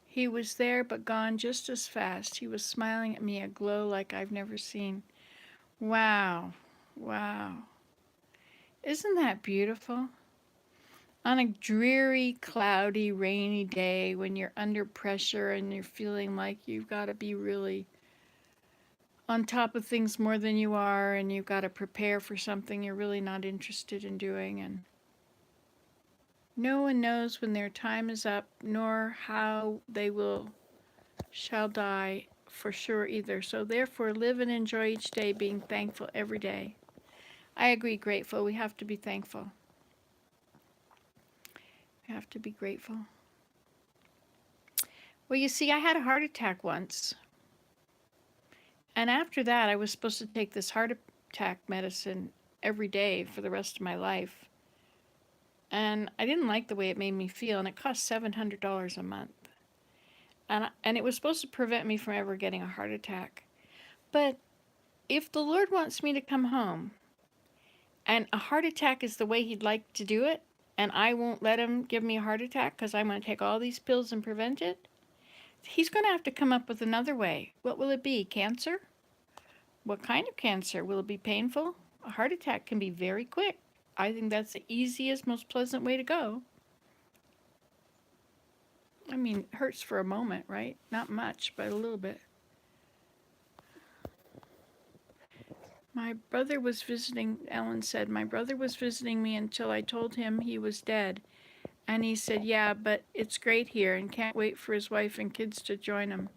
He was there but gone just as fast. He was smiling at me, a glow like I've never seen. Wow. Wow. Isn't that beautiful? On a dreary, cloudy, rainy day when you're under pressure and you're feeling like you've got to be really on top of things more than you are, and you've got to prepare for something you're really not interested in doing, and no one knows when their time is up, nor how they shall die for sure either. So therefore, live and enjoy each day, being thankful every day. I agree, grateful. We have to be thankful. We have to be grateful. Well, you see, I had a heart attack once. And after that, I was supposed to take this heart attack medicine every day for the rest of my life. And I didn't like the way it made me feel, and it cost $700 a month. And it was supposed to prevent me from ever getting a heart attack. But if the Lord wants me to come home, and a heart attack is the way He'd like to do it, and I won't let Him give me a heart attack because I'm going to take all these pills and prevent it, He's going to have to come up with another way. What will it be? Cancer? What kind of cancer? Will it be painful? A heart attack can be very quick. I think that's the easiest, most pleasant way to go. I mean, it hurts for a moment, right? Not much, but a little bit. My brother was visiting, Ellen said, my brother was visiting me until I told him he was dead. And he said, yeah, but it's great here and can't wait for his wife and kids to join him.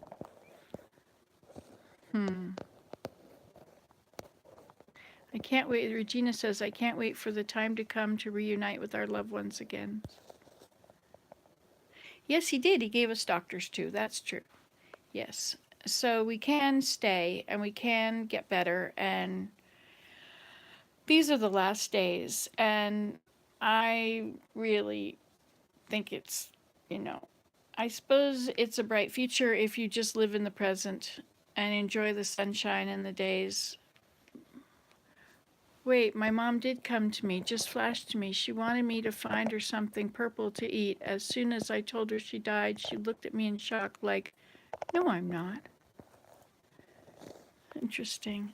I can't wait. Regina says, I can't wait for the time to come to reunite with our loved ones again. Yes, he did. He gave us doctors too. That's true. Yes. So we can stay and we can get better. And these are the last days. And I really think it's, I suppose it's a bright future if you just live in the present and enjoy the sunshine and the days. Wait, my mom did come to me, just flashed to me. She wanted me to find her something purple to eat. As soon as I told her she died, she looked at me in shock like, no, I'm not. Interesting.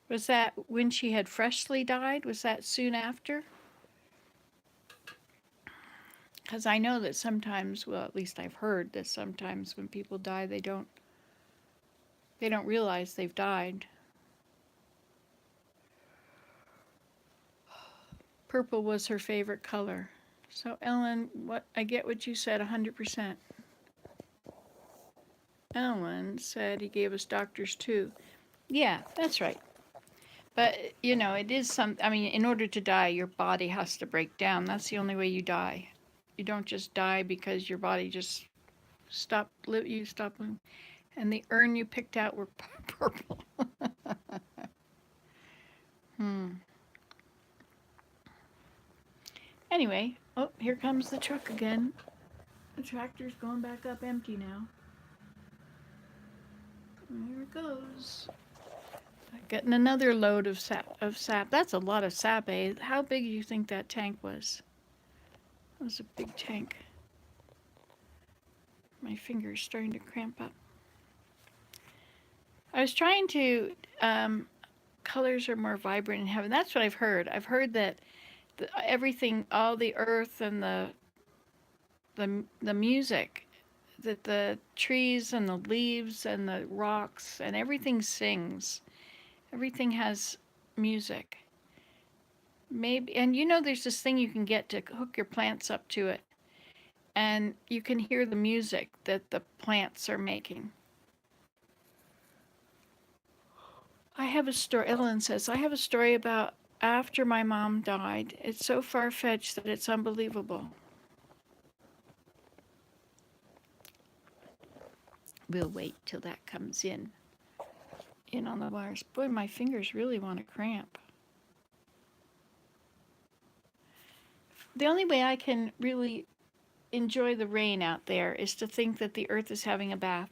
Was that when she had freshly died? Was that soon after? Because I know that sometimes, well, at least I've heard that sometimes when people die, they don't realize they've died. Purple was her favorite color. So Ellen, I get what you said 100%. Ellen said he gave us doctors too. Yeah, that's right. But, it is in order to die, your body has to break down. That's the only way you die. You don't just die because your body just you stop living. And the urn you picked out were purple. Anyway, here comes the truck again. The tractor's going back up empty now. There it goes. Getting another load of sap. That's a lot of sap, eh? How big do you think that tank was? That was a big tank. My finger's starting to cramp up. I was trying to, colors are more vibrant in heaven. That's what I've heard. I've heard that everything, all the earth and the music, that the trees and the leaves and the rocks and everything sings. Everything has music. Maybe, and there's this thing you can get to hook your plants up to it, and you can hear the music that the plants are making. I have a story, Ellen says, I have a story about after my mom died. It's so far-fetched that it's unbelievable. We'll wait till that comes in on the wires. Boy, my fingers really want to cramp. the only way I can really enjoy the rain out there is to think that the earth is having a bath.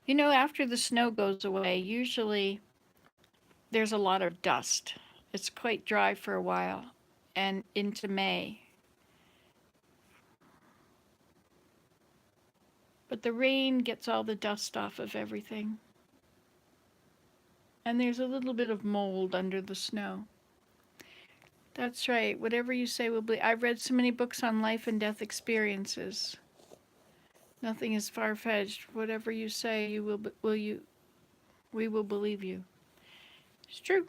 You know, after the snow goes away, usually there's a lot of dust. It's quite dry for a while and into May. But the rain gets all the dust off of everything. And there's a little bit of mold under the snow. That's right. Whatever you say will be. I've read so many books on life and death experiences. Nothing is far-fetched. Whatever you say, we will believe you. It's true.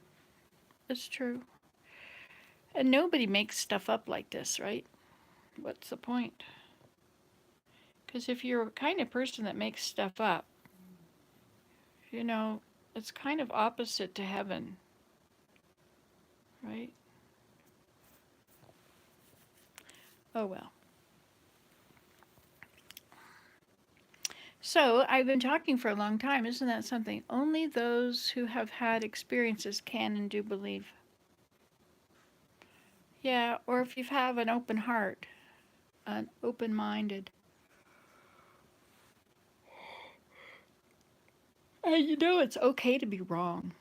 It's true. And nobody makes stuff up like this, right? What's the point? Because if you're a kind of person that makes stuff up, you know, it's kind of opposite to heaven, right? Oh well. So I've been talking for a long time. Isn't that something? Only those who have had experiences can and do believe. Yeah, or if you have an open heart, an open-minded. And you know it's okay to be wrong.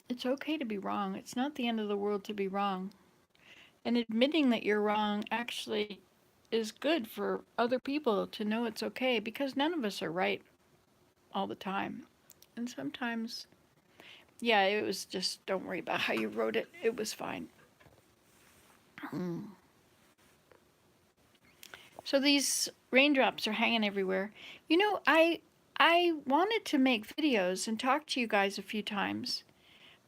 It's okay to be wrong. It's not the end of the world to be wrong. And admitting that you're wrong actually is good for other people to know it's okay because none of us are right all the time. And sometimes, yeah, it was just, don't worry about how you wrote it. It was fine. So these raindrops are hanging everywhere. You know, I wanted to make videos and talk to you guys a few times,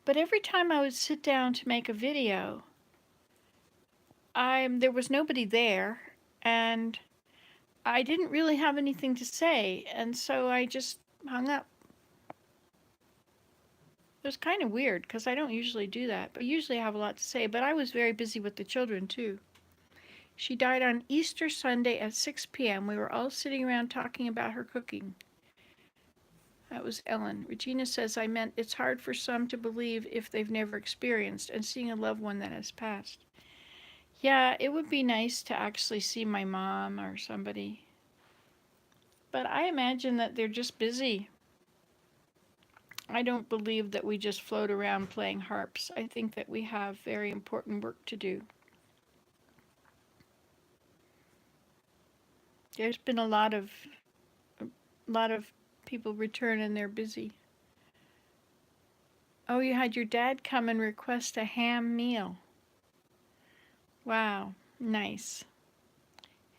but every time I would sit down to make a video, there was nobody there, and I didn't really have anything to say, and so I just hung up. It was kind of weird because I don't usually do that, but usually I have a lot to say, but I was very busy with the children too. She died on Easter Sunday at 6 p.m. We were all sitting around talking about her cooking. That was Ellen. Regina says, I meant it's hard for some to believe if they've never experienced and seeing a loved one that has passed. Yeah, it would be nice to actually see my mom or somebody. But I imagine that they're just busy. I don't believe that we just float around playing harps. I think that we have very important work to do. There's been a lot of people return and they're busy. Oh, you had your dad come and request a ham meal. Wow, nice.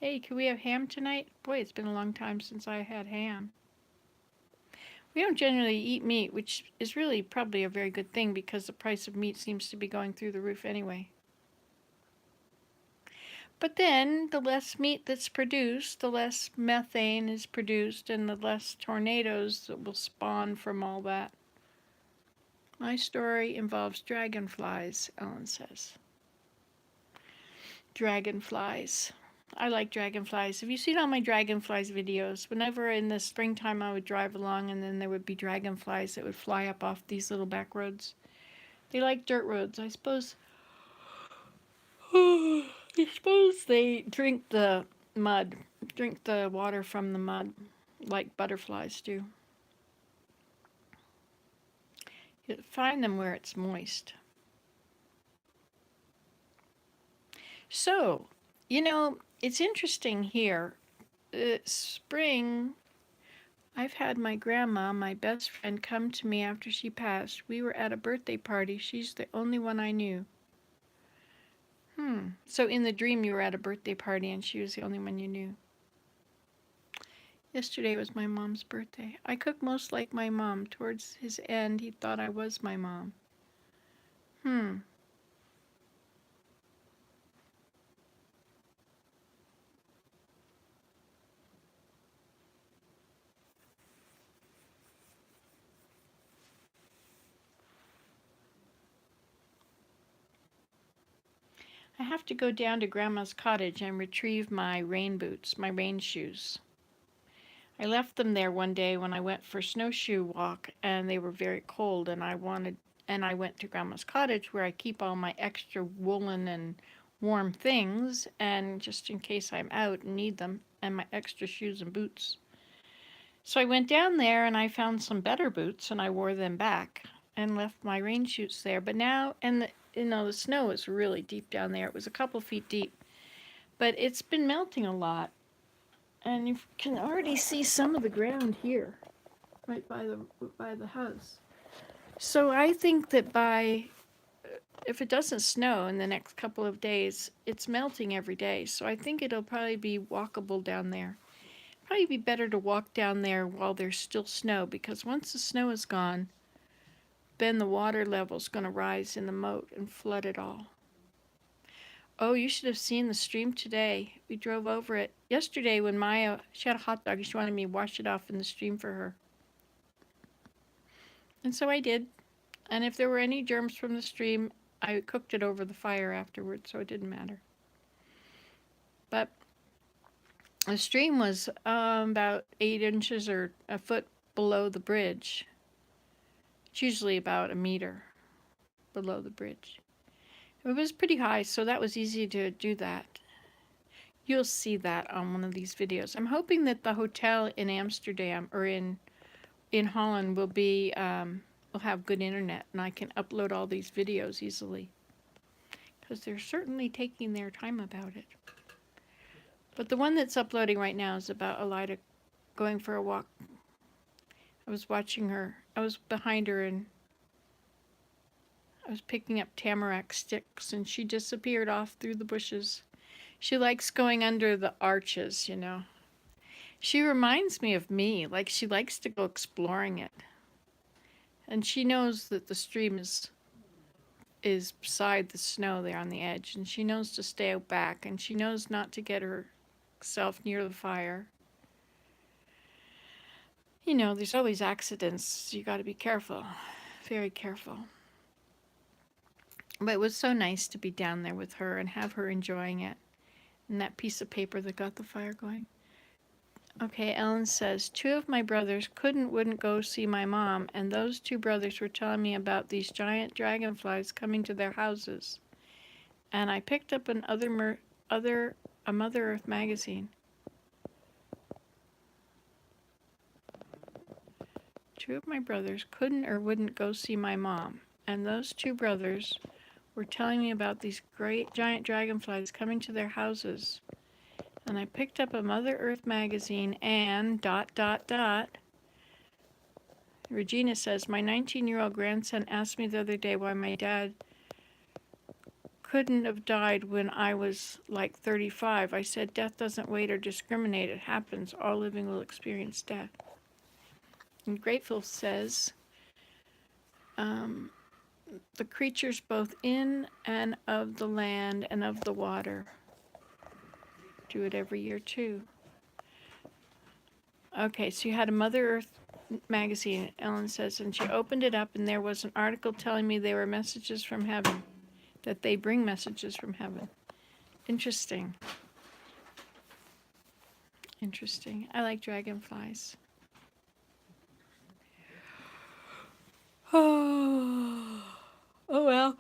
Hey, can we have ham tonight? Boy, it's been a long time since I had ham. We don't generally eat meat, which is really probably a very good thing because the price of meat seems to be going through the roof anyway. But then, the less meat that's produced, the less methane is produced, and the less tornadoes that will spawn from all that. My story involves dragonflies, Ellen says. Dragonflies. I like dragonflies. Have you seen all my dragonflies videos? Whenever in the springtime I would drive along and then there would be dragonflies that would fly up off these little back roads. They like dirt roads, I suppose. I suppose they drink the mud, drink the water from the mud, like butterflies do. You find them where it's moist. So, you know, it's interesting here. Spring, I've had my grandma, my best friend, come to me after she passed. We were at a birthday party. She's the only one I knew. So in the dream you were at a birthday party and she was the only one you knew. Yesterday was my mom's birthday. I cook most like my mom. Towards his end, he thought I was my mom. I have to go down to Grandma's cottage and retrieve my rain boots, my rain shoes. I left them there one day when I went for a snowshoe walk and they were very cold and I went to Grandma's cottage where I keep all my extra woolen and warm things, and just in case I'm out and need them, and my extra shoes and boots. So I went down there and I found some better boots and I wore them back and left my rain shoots there. But now, and the snow is really deep down there. It was a couple feet deep, but it's been melting a lot. And you can already see some of the ground here, right by the house. So I think that if it doesn't snow in the next couple of days, it's melting every day. So I think it'll probably be walkable down there. Probably be better to walk down there while there's still snow, because once the snow is gone, then the water level's going to rise in the moat and flood it all. Oh, you should have seen the stream today. We drove over it yesterday when Maya, she had a hot dog. She wanted me to wash it off in the stream for her. And so I did. And if there were any germs from the stream, I cooked it over the fire afterwards, so it didn't matter. But the stream was about 8 inches or a foot below the bridge. It's usually about a meter below the bridge. It was pretty high, so that was easy to do that. You'll see that on one of these videos. I'm hoping that the hotel in Amsterdam or in Holland will have good internet and I can upload all these videos easily, because they're certainly taking their time about it. But the one that's uploading right now is about Elida going for a walk. I was watching her. I was behind her and I was picking up tamarack sticks and she disappeared off through the bushes. She likes going under the arches, you know. She reminds me of me, like she likes to go exploring it. And she knows that the stream is beside the snow there on the edge, and she knows to stay out back, and she knows not to get herself near the fire. You know, there's always accidents. You got to be careful, very careful. But it was so nice to be down there with her and have her enjoying it. And that piece of paper that got the fire going. Okay, Ellen says, 2 of my brothers wouldn't go see my mom, and those 2 brothers were telling me about these giant dragonflies coming to their houses. And I picked up a Mother Earth magazine. 2 of my brothers wouldn't go see my mom, and those 2 brothers were telling me about these great giant dragonflies coming to their houses. And I picked up a Mother Earth magazine and ... Regina says, my 19-year-old grandson asked me the other day why my dad couldn't have died when I was like 35. I said, death doesn't wait or discriminate. It happens. All living will experience death. And Grateful says, the creatures both in and of the land and of the water do it every year too. Okay, so you had a Mother Earth magazine, Ellen says, and she opened it up and there was an article telling me they were messages from heaven, that they bring messages from heaven. Interesting. Interesting. I like dragonflies. Oh well.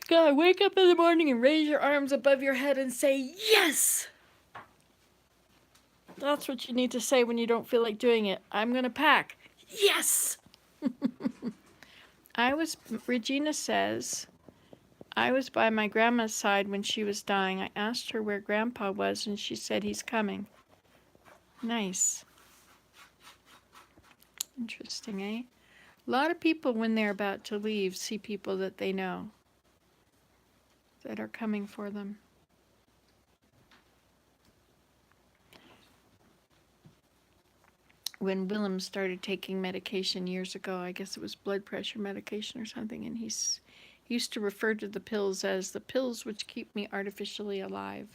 God, wake up in the morning and raise your arms above your head and say, yes! That's what you need to say when you don't feel like doing it. I'm going to pack. Yes! Regina says, I was by my grandma's side when she was dying. I asked her where Grandpa was, and she said he's coming. Nice. Interesting, eh? A lot of people, when they're about to leave, see people that they know that are coming for them. When Willem started taking medication years ago, I guess it was blood pressure medication or something, and he used to refer to the pills as the pills which keep me artificially alive.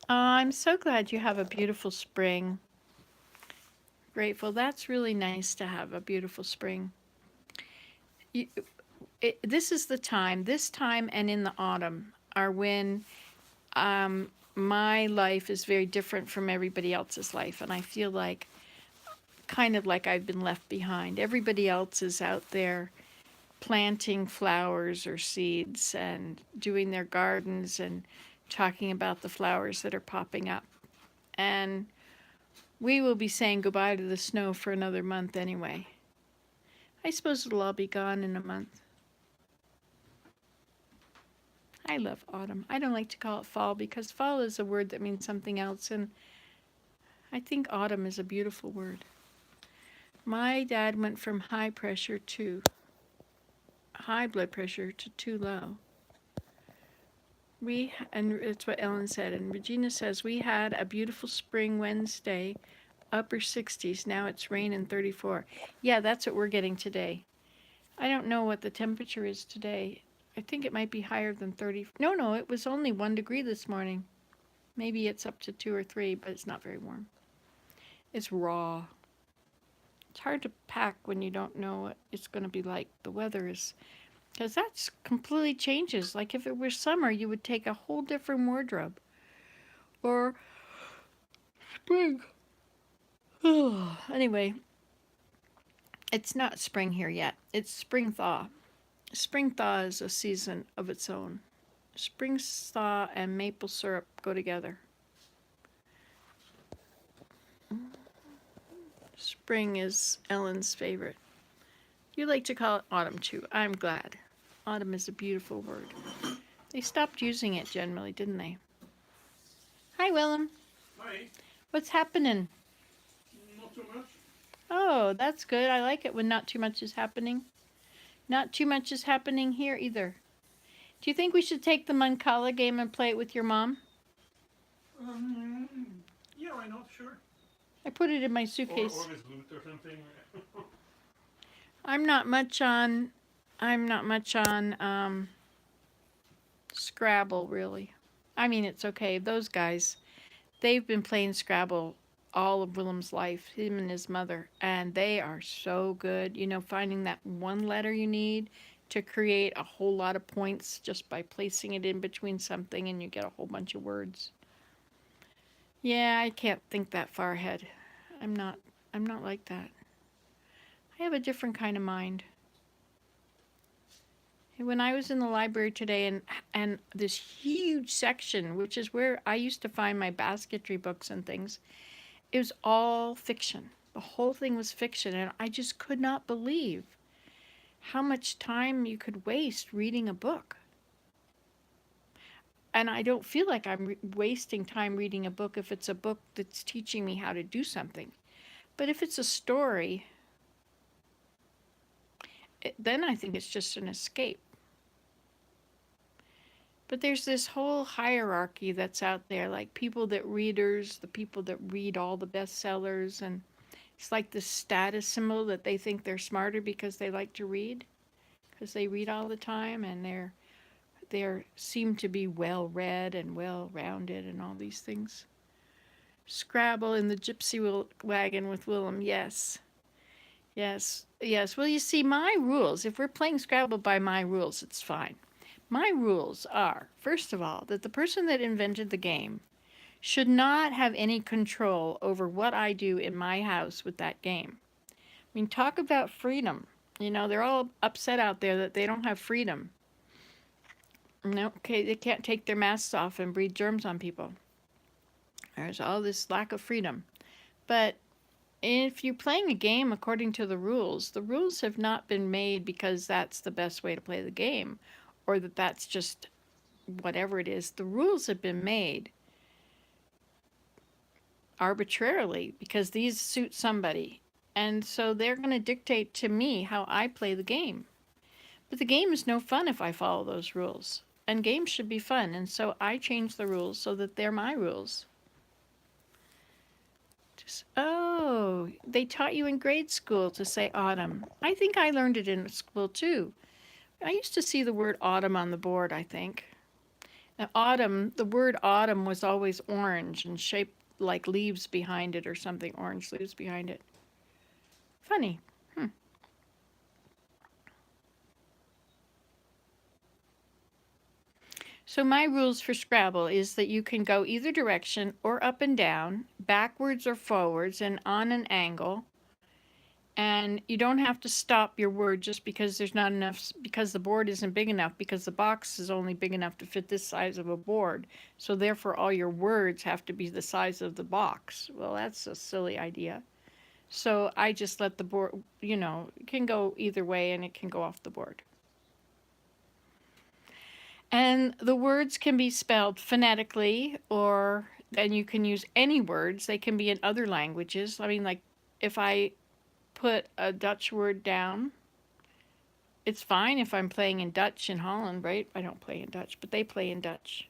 I'm so glad you have a beautiful spring. Grateful. That's really nice to have a beautiful spring. This is the time, this time and in the autumn are when my life is very different from everybody else's life, and I feel like kind of like I've been left behind. Everybody else is out there planting flowers or seeds and doing their gardens and talking about the flowers that are popping up. And we will be saying goodbye to the snow for another month anyway. I suppose it'll all be gone in a month. I love autumn. I don't like to call it fall because fall is a word that means something else, and I think autumn is a beautiful word. My dad went from high pressure to high blood pressure to too low. And it's what Ellen said, and Regina says, we had a beautiful spring Wednesday, upper 60s. Now it's rain and 34. Yeah, that's what we're getting today. I don't know what the temperature is today. I think it might be higher than 30. No, it was only 1 degree this morning. Maybe it's up to 2 or 3, but it's not very warm. It's raw. It's hard to pack when you don't know what it's going to be like. The weather is, because that completely changes. Like if it were summer, you would take a whole different wardrobe. Or spring. Anyway, it's not spring here yet. It's spring thaw. Spring thaw is a season of its own. Spring thaw and maple syrup go together. Spring is Ellen's favorite. You like to call it autumn too. I'm glad. Autumn is a beautiful word. They stopped using it generally, didn't they? Hi, Willem. Hi. What's happening? Not too much. Oh, that's good. I like it when not too much is happening. Not too much is happening here either. Do you think we should take the Mancala game and play it with your mom? Yeah, why not? Sure. I put it in my suitcase. Or with loot or something. I'm not much on Scrabble, really. I mean, it's okay. Those guys, they've been playing Scrabble all of Willem's life, him and his mother, and they are so good. You know, finding that one letter you need to create a whole lot of points just by placing it in between something and you get a whole bunch of words. Yeah, I can't think that far ahead. I'm not like that. I have a different kind of mind. When I was in the library today and this huge section, which is where I used to find my basketry books and things, it was all fiction. The whole thing was fiction, and I just could not believe how much time you could waste reading a book. And I don't feel like I'm wasting time reading a book if it's a book that's teaching me how to do something. But if it's a story, then I think it's just an escape. But there's this whole hierarchy that's out there, like the people that read all the bestsellers, and it's like this status symbol that they think they're smarter because they like to read, because they read all the time, and they seem to be well read and well rounded and all these things. Scrabble in the gypsy wagon with Willem, yes. Well, you see, my rules, if we're playing Scrabble by my rules, it's fine. My rules are, first of all, that the person that invented the game should not have any control over what I do in my house with that game. I mean, talk about freedom. You know, they're all upset out there that they don't have freedom. No, okay, they can't take their masks off and breathe germs on people. There's all this lack of freedom. But if you're playing a game according to the rules have not been made because that's the best way to play the game, or that's just whatever it is. The rules have been made arbitrarily because these suit somebody. And so they're going to dictate to me how I play the game. But the game is no fun if I follow those rules. And games should be fun. And so I change the rules so that they're my rules. They taught you in grade school to say autumn. I think I learned it in school too. I used to see the word autumn on the board, I think. Now, the word autumn was always orange and shaped like leaves behind it or something, orange leaves behind it. Funny. So my rules for Scrabble is that you can go either direction or up and down, backwards or forwards, and on an angle. And you don't have to stop your word just because there's not enough, because the board isn't big enough, because the box is only big enough to fit this size of a board. So therefore, all your words have to be the size of the box. Well, that's a silly idea. So I just let the board, it can go either way and it can go off the board. And the words can be spelled phonetically, or then you can use any words. They can be in other languages. I mean, like if I put a Dutch word down, it's fine if I'm playing in Dutch in Holland, right? I don't play in Dutch, but they play in Dutch.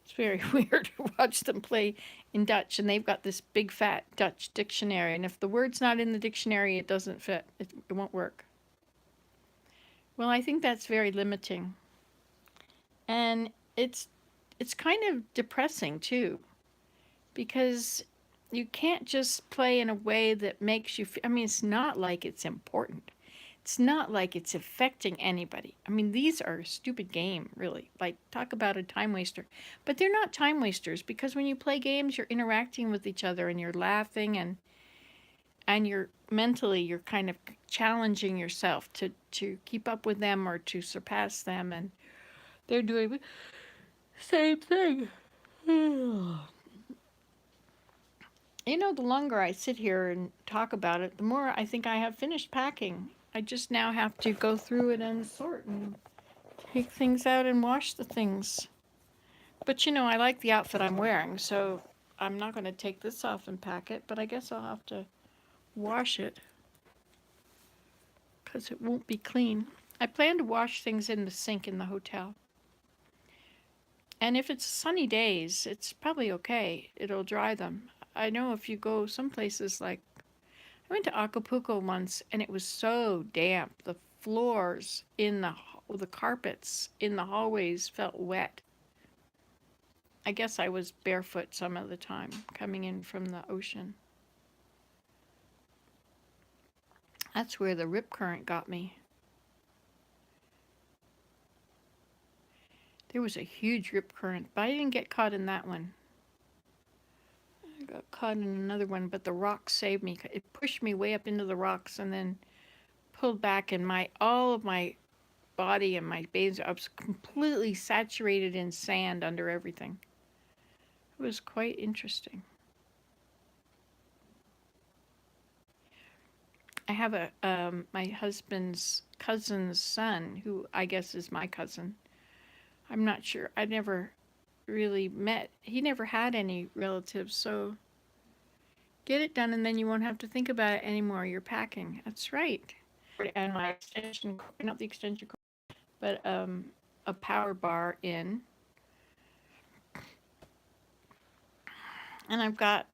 It's very weird to watch them play in Dutch, and they've got this big fat Dutch dictionary, and if the word's not in the dictionary, it doesn't fit. It won't work. Well, I think that's very limiting. And it's kind of depressing too, because you can't just play in a way that makes you I mean, it's not like it's important. It's not like it's affecting anybody. I mean, these are a stupid game, really. Like, talk about a time waster. But they're not time wasters, because when you play games, you're interacting with each other and you're laughing, and you're kind of challenging yourself to keep up with them or to surpass them, and they're doing the same thing. The longer I sit here and talk about it, the more I think I have finished packing. I just now have to go through it and sort and take things out and wash the things. But I like the outfit I'm wearing, so I'm not going to take this off and pack it, but I guess I'll have to wash it because it won't be clean. I plan to wash things in the sink in the hotel. And if it's sunny days, it's probably okay. It'll dry them. I know if you go some places, like I went to Acapulco once and it was so damp. The floors in the carpets in the hallways felt wet. I guess I was barefoot some of the time coming in from the ocean. That's where the rip current got me. There was a huge rip current, but I didn't get caught in that one. I got caught in another one, but the rocks saved me. It pushed me way up into the rocks and then pulled back, and all of my body and my veins, I was completely saturated in sand under everything. It was quite interesting. I have my husband's cousin's son, who I guess is my cousin. I'm not sure. I never really met. He never had any relatives, so get it done and then you won't have to think about it anymore. You're packing. That's right. And my extension, not the extension cord, but a power bar in. And I've got,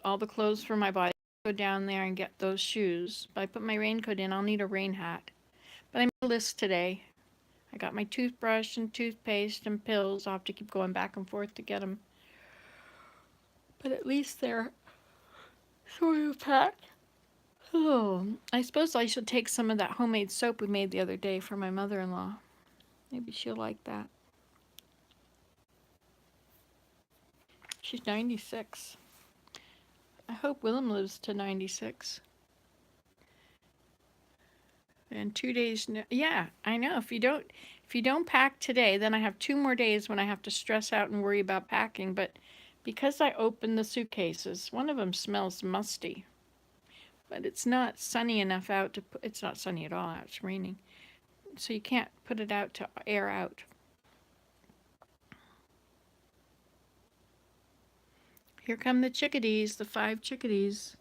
all the clothes for my body. Go down there and get those shoes. But I put my raincoat in. I'll need a rain hat. But I made a list today. I got my toothbrush and toothpaste and pills. I'll have to keep going back and forth to get them. But at least they're sort of packed. Oh, I suppose I should take some of that homemade soap we made the other day for my mother-in-law. Maybe she'll like that. She's 96. I hope Willem lives to 96. And 2 days, yeah, I know. If you don't pack today, then I have 2 more days when I have to stress out and worry about packing. But because I opened the suitcases, one of them smells musty. But it's not sunny enough out to put, it's not sunny at all out, it's raining. So you can't put it out to air out. Here come the chickadees, the 5 chickadees.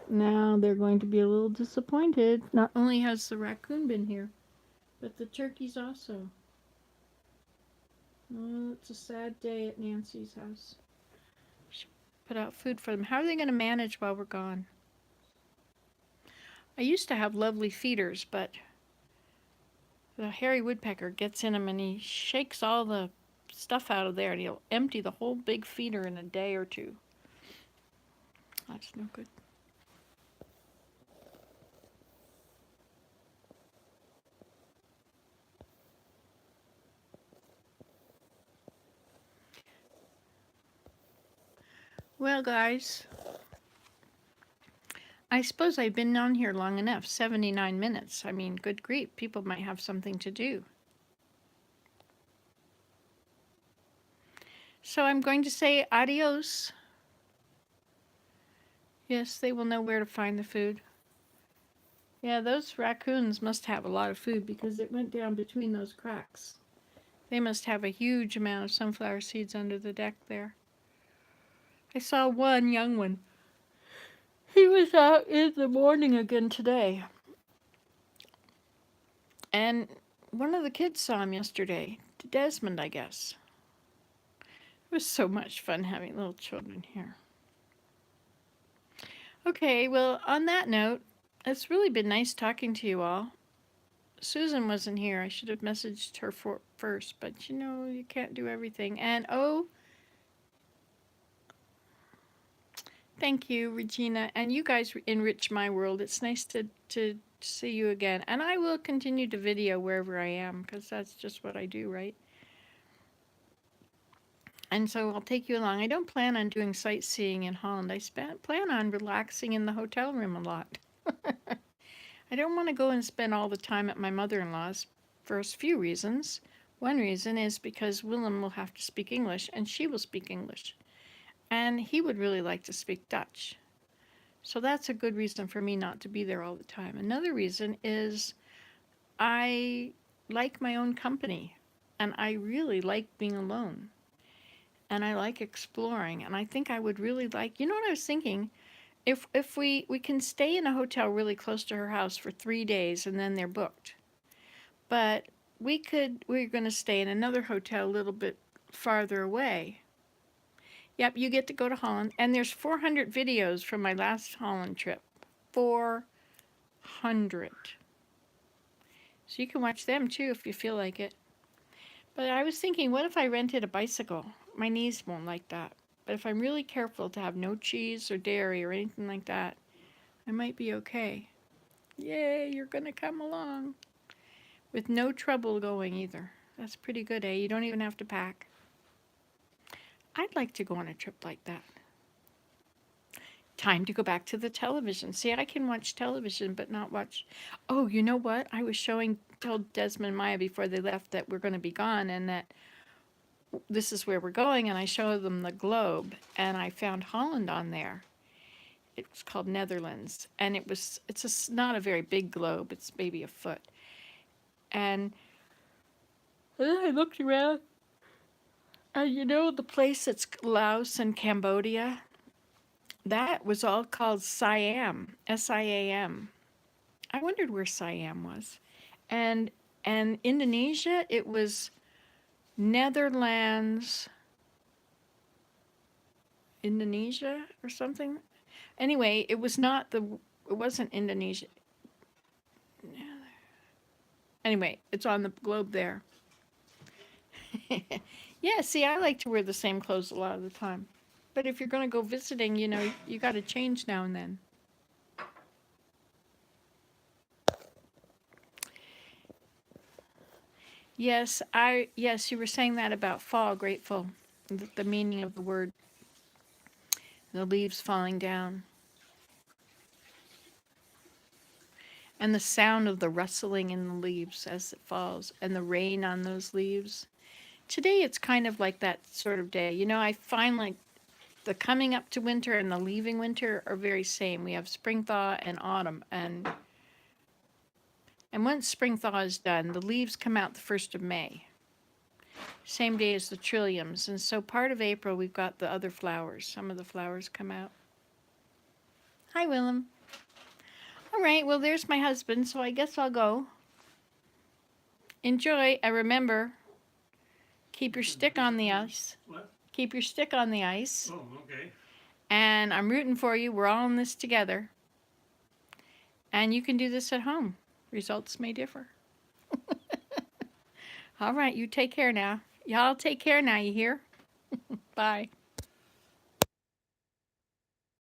Now they're going to be a little disappointed. Not only has the raccoon been here, but the turkeys also. Oh, it's a sad day at Nancy's house. Should put out food for them. How are they going to manage while we're gone? I used to have lovely feeders, but the hairy woodpecker gets in them and he shakes all the stuff out of there and he'll empty the whole big feeder in a day or 2. That's no good. Well, guys, I suppose I've been on here long enough, 79 minutes. I mean, good grief, people might have something to do. So I'm going to say adios. Yes, they will know where to find the food. Yeah, those raccoons must have a lot of food because it went down between those cracks. They must have a huge amount of sunflower seeds under the deck there. I saw one young one. He was out in the morning again today. And one of the kids saw him yesterday. Desmond, I guess. It was so much fun having little children here. Okay, well, on that note, it's really been nice talking to you all. Susan wasn't here. I should have messaged her first, but you can't do everything. And thank you, Regina. And you guys enrich my world. It's nice to see you again. And I will continue to video wherever I am because that's just what I do, right? And so I'll take you along. I don't plan on doing sightseeing in Holland. I plan on relaxing in the hotel room a lot. I don't want to go and spend all the time at my mother-in-law's for a few reasons. One reason is because Willem will have to speak English and she will speak English. And he would really like to speak Dutch. So that's a good reason for me not to be there all the time. Another reason is I like my own company and I really like being alone. And I like exploring, and I think I would really like, what I was thinking, if we can stay in a hotel really close to her house for 3 days and then they're booked. But we're going to stay in another hotel a little bit farther away. Yep, you get to go to Holland, and there's 400 videos from my last Holland trip. 400. So you can watch them too if you feel like it. But I was thinking, what if I rented a bicycle? My knees won't like that. But if I'm really careful to have no cheese or dairy or anything like that, I might be okay. Yay, you're going to come along. With no trouble going either. That's pretty good, eh? You don't even have to pack. I'd like to go on a trip like that. Time to go back to the television. See, I can watch television but not watch... Oh, you know what? I was told Desmond and Maya before they left that we're going to be gone and that this is where we're going, and I showed them the globe, and I found Holland on there. It's called Netherlands, and it's not a very big globe. It's maybe a foot. And then I looked around, and the place that's Laos and Cambodia, that was all called Siam, S-I-A-M. I wondered where Siam was. And Indonesia, it was Netherlands, Indonesia or something. Anyway, it wasn't Indonesia. Anyway, it's on the globe there. Yeah, see, I like to wear the same clothes a lot of the time. But if you're going to go visiting, you got to change now and then. Yes, you were saying that about fall, grateful, the meaning of the word, the leaves falling down. And the sound of the rustling in the leaves as it falls, and the rain on those leaves. Today it's kind of like that sort of day. I find like the coming up to winter and the leaving winter are very same. We have spring thaw and autumn, and once spring thaw is done, the leaves come out the 1st of May. Same day as the trilliums. And so part of April, we've got the other flowers. Some of the flowers come out. Hi, Willem. All right, well, there's my husband, so I guess I'll go. Enjoy, and remember, keep your stick on the ice. What? Keep your stick on the ice. Oh, okay. And I'm rooting for you. We're all in this together. And you can do this at home. Results may differ. All right, you take care now. Y'all take care now, you hear? Bye.